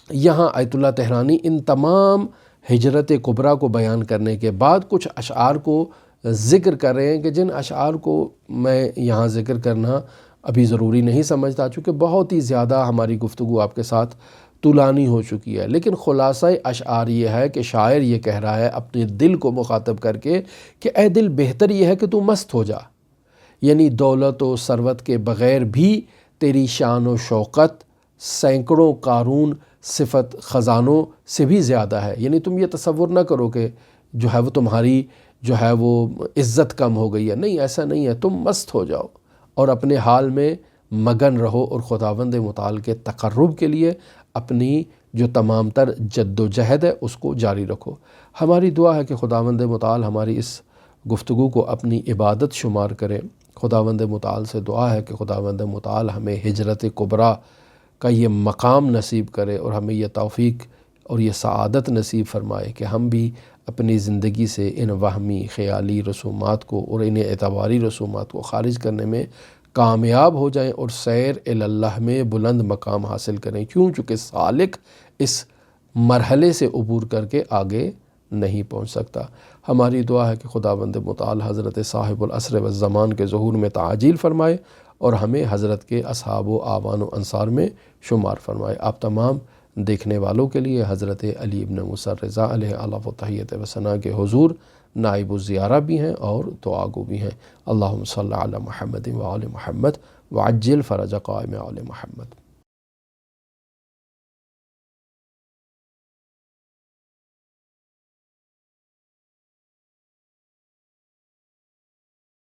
S1: یہاں آیت اللہ طحرانی ان تمام ہجرت کبریٰ کو بیان کرنے کے بعد کچھ اشعار کو ذکر کر رہے ہیں کہ جن اشعار کو میں یہاں ذکر کرنا ابھی ضروری نہیں سمجھتا، چونکہ بہت ہی زیادہ ہماری گفتگو آپ کے ساتھ طولانی ہو چکی ہے۔ لیکن خلاصہ اشعار یہ ہے کہ شاعر یہ کہہ رہا ہے اپنے دل کو مخاطب کر کے کہ اے دل، بہتر یہ ہے کہ تو مست ہو جا، یعنی دولت و ثروت کے بغیر بھی تیری شان و شوکت سینکڑوں قارون صفت خزانوں سے بھی زیادہ ہے، یعنی تم یہ تصور نہ کرو کہ جو ہے وہ تمہاری جو ہے وہ عزت کم ہو گئی ہے، نہیں، ایسا نہیں ہے، تم مست ہو جاؤ اور اپنے حال میں مگن رہو اور خداوند متعال کے تقرب کے لیے اپنی جو تمام تر جد و جہد ہے اس کو جاری رکھو۔ ہماری دعا ہے کہ خداوند متعال ہماری اس گفتگو کو اپنی عبادت شمار کرے۔ خداوند متعال سے دعا ہے کہ خداوند متعال ہمیں ہجرت کبریٰ کا یہ مقام نصیب کرے اور ہمیں یہ توفیق اور یہ سعادت نصیب فرمائے کہ ہم بھی اپنی زندگی سے ان وہمی خیالی رسومات کو اور ان اعتباری رسومات کو خارج کرنے میں کامیاب ہو جائیں اور سیر اللہ میں بلند مقام حاصل کریں، چونکہ سالک اس مرحلے سے عبور کر کے آگے نہیں پہنچ سکتا۔ ہماری دعا ہے کہ خداوند متعال حضرت صاحب العصر والزمان کے ظہور میں تعجیل فرمائے اور ہمیں حضرت کے اصحاب و اعوان و انصار میں شمار فرمائے۔ آپ تمام دیکھنے والوں کے لیے حضرت علی ابن موسیٰ رضا علیہ اعلیٰ و تحیت و ثنا کے حضور نائب الزیارہ بھی ہیں اور دعا گو بھی ہیں۔ اللہم صلی علی محمد و آل محمد وعجل فرج قائم آل محمد۔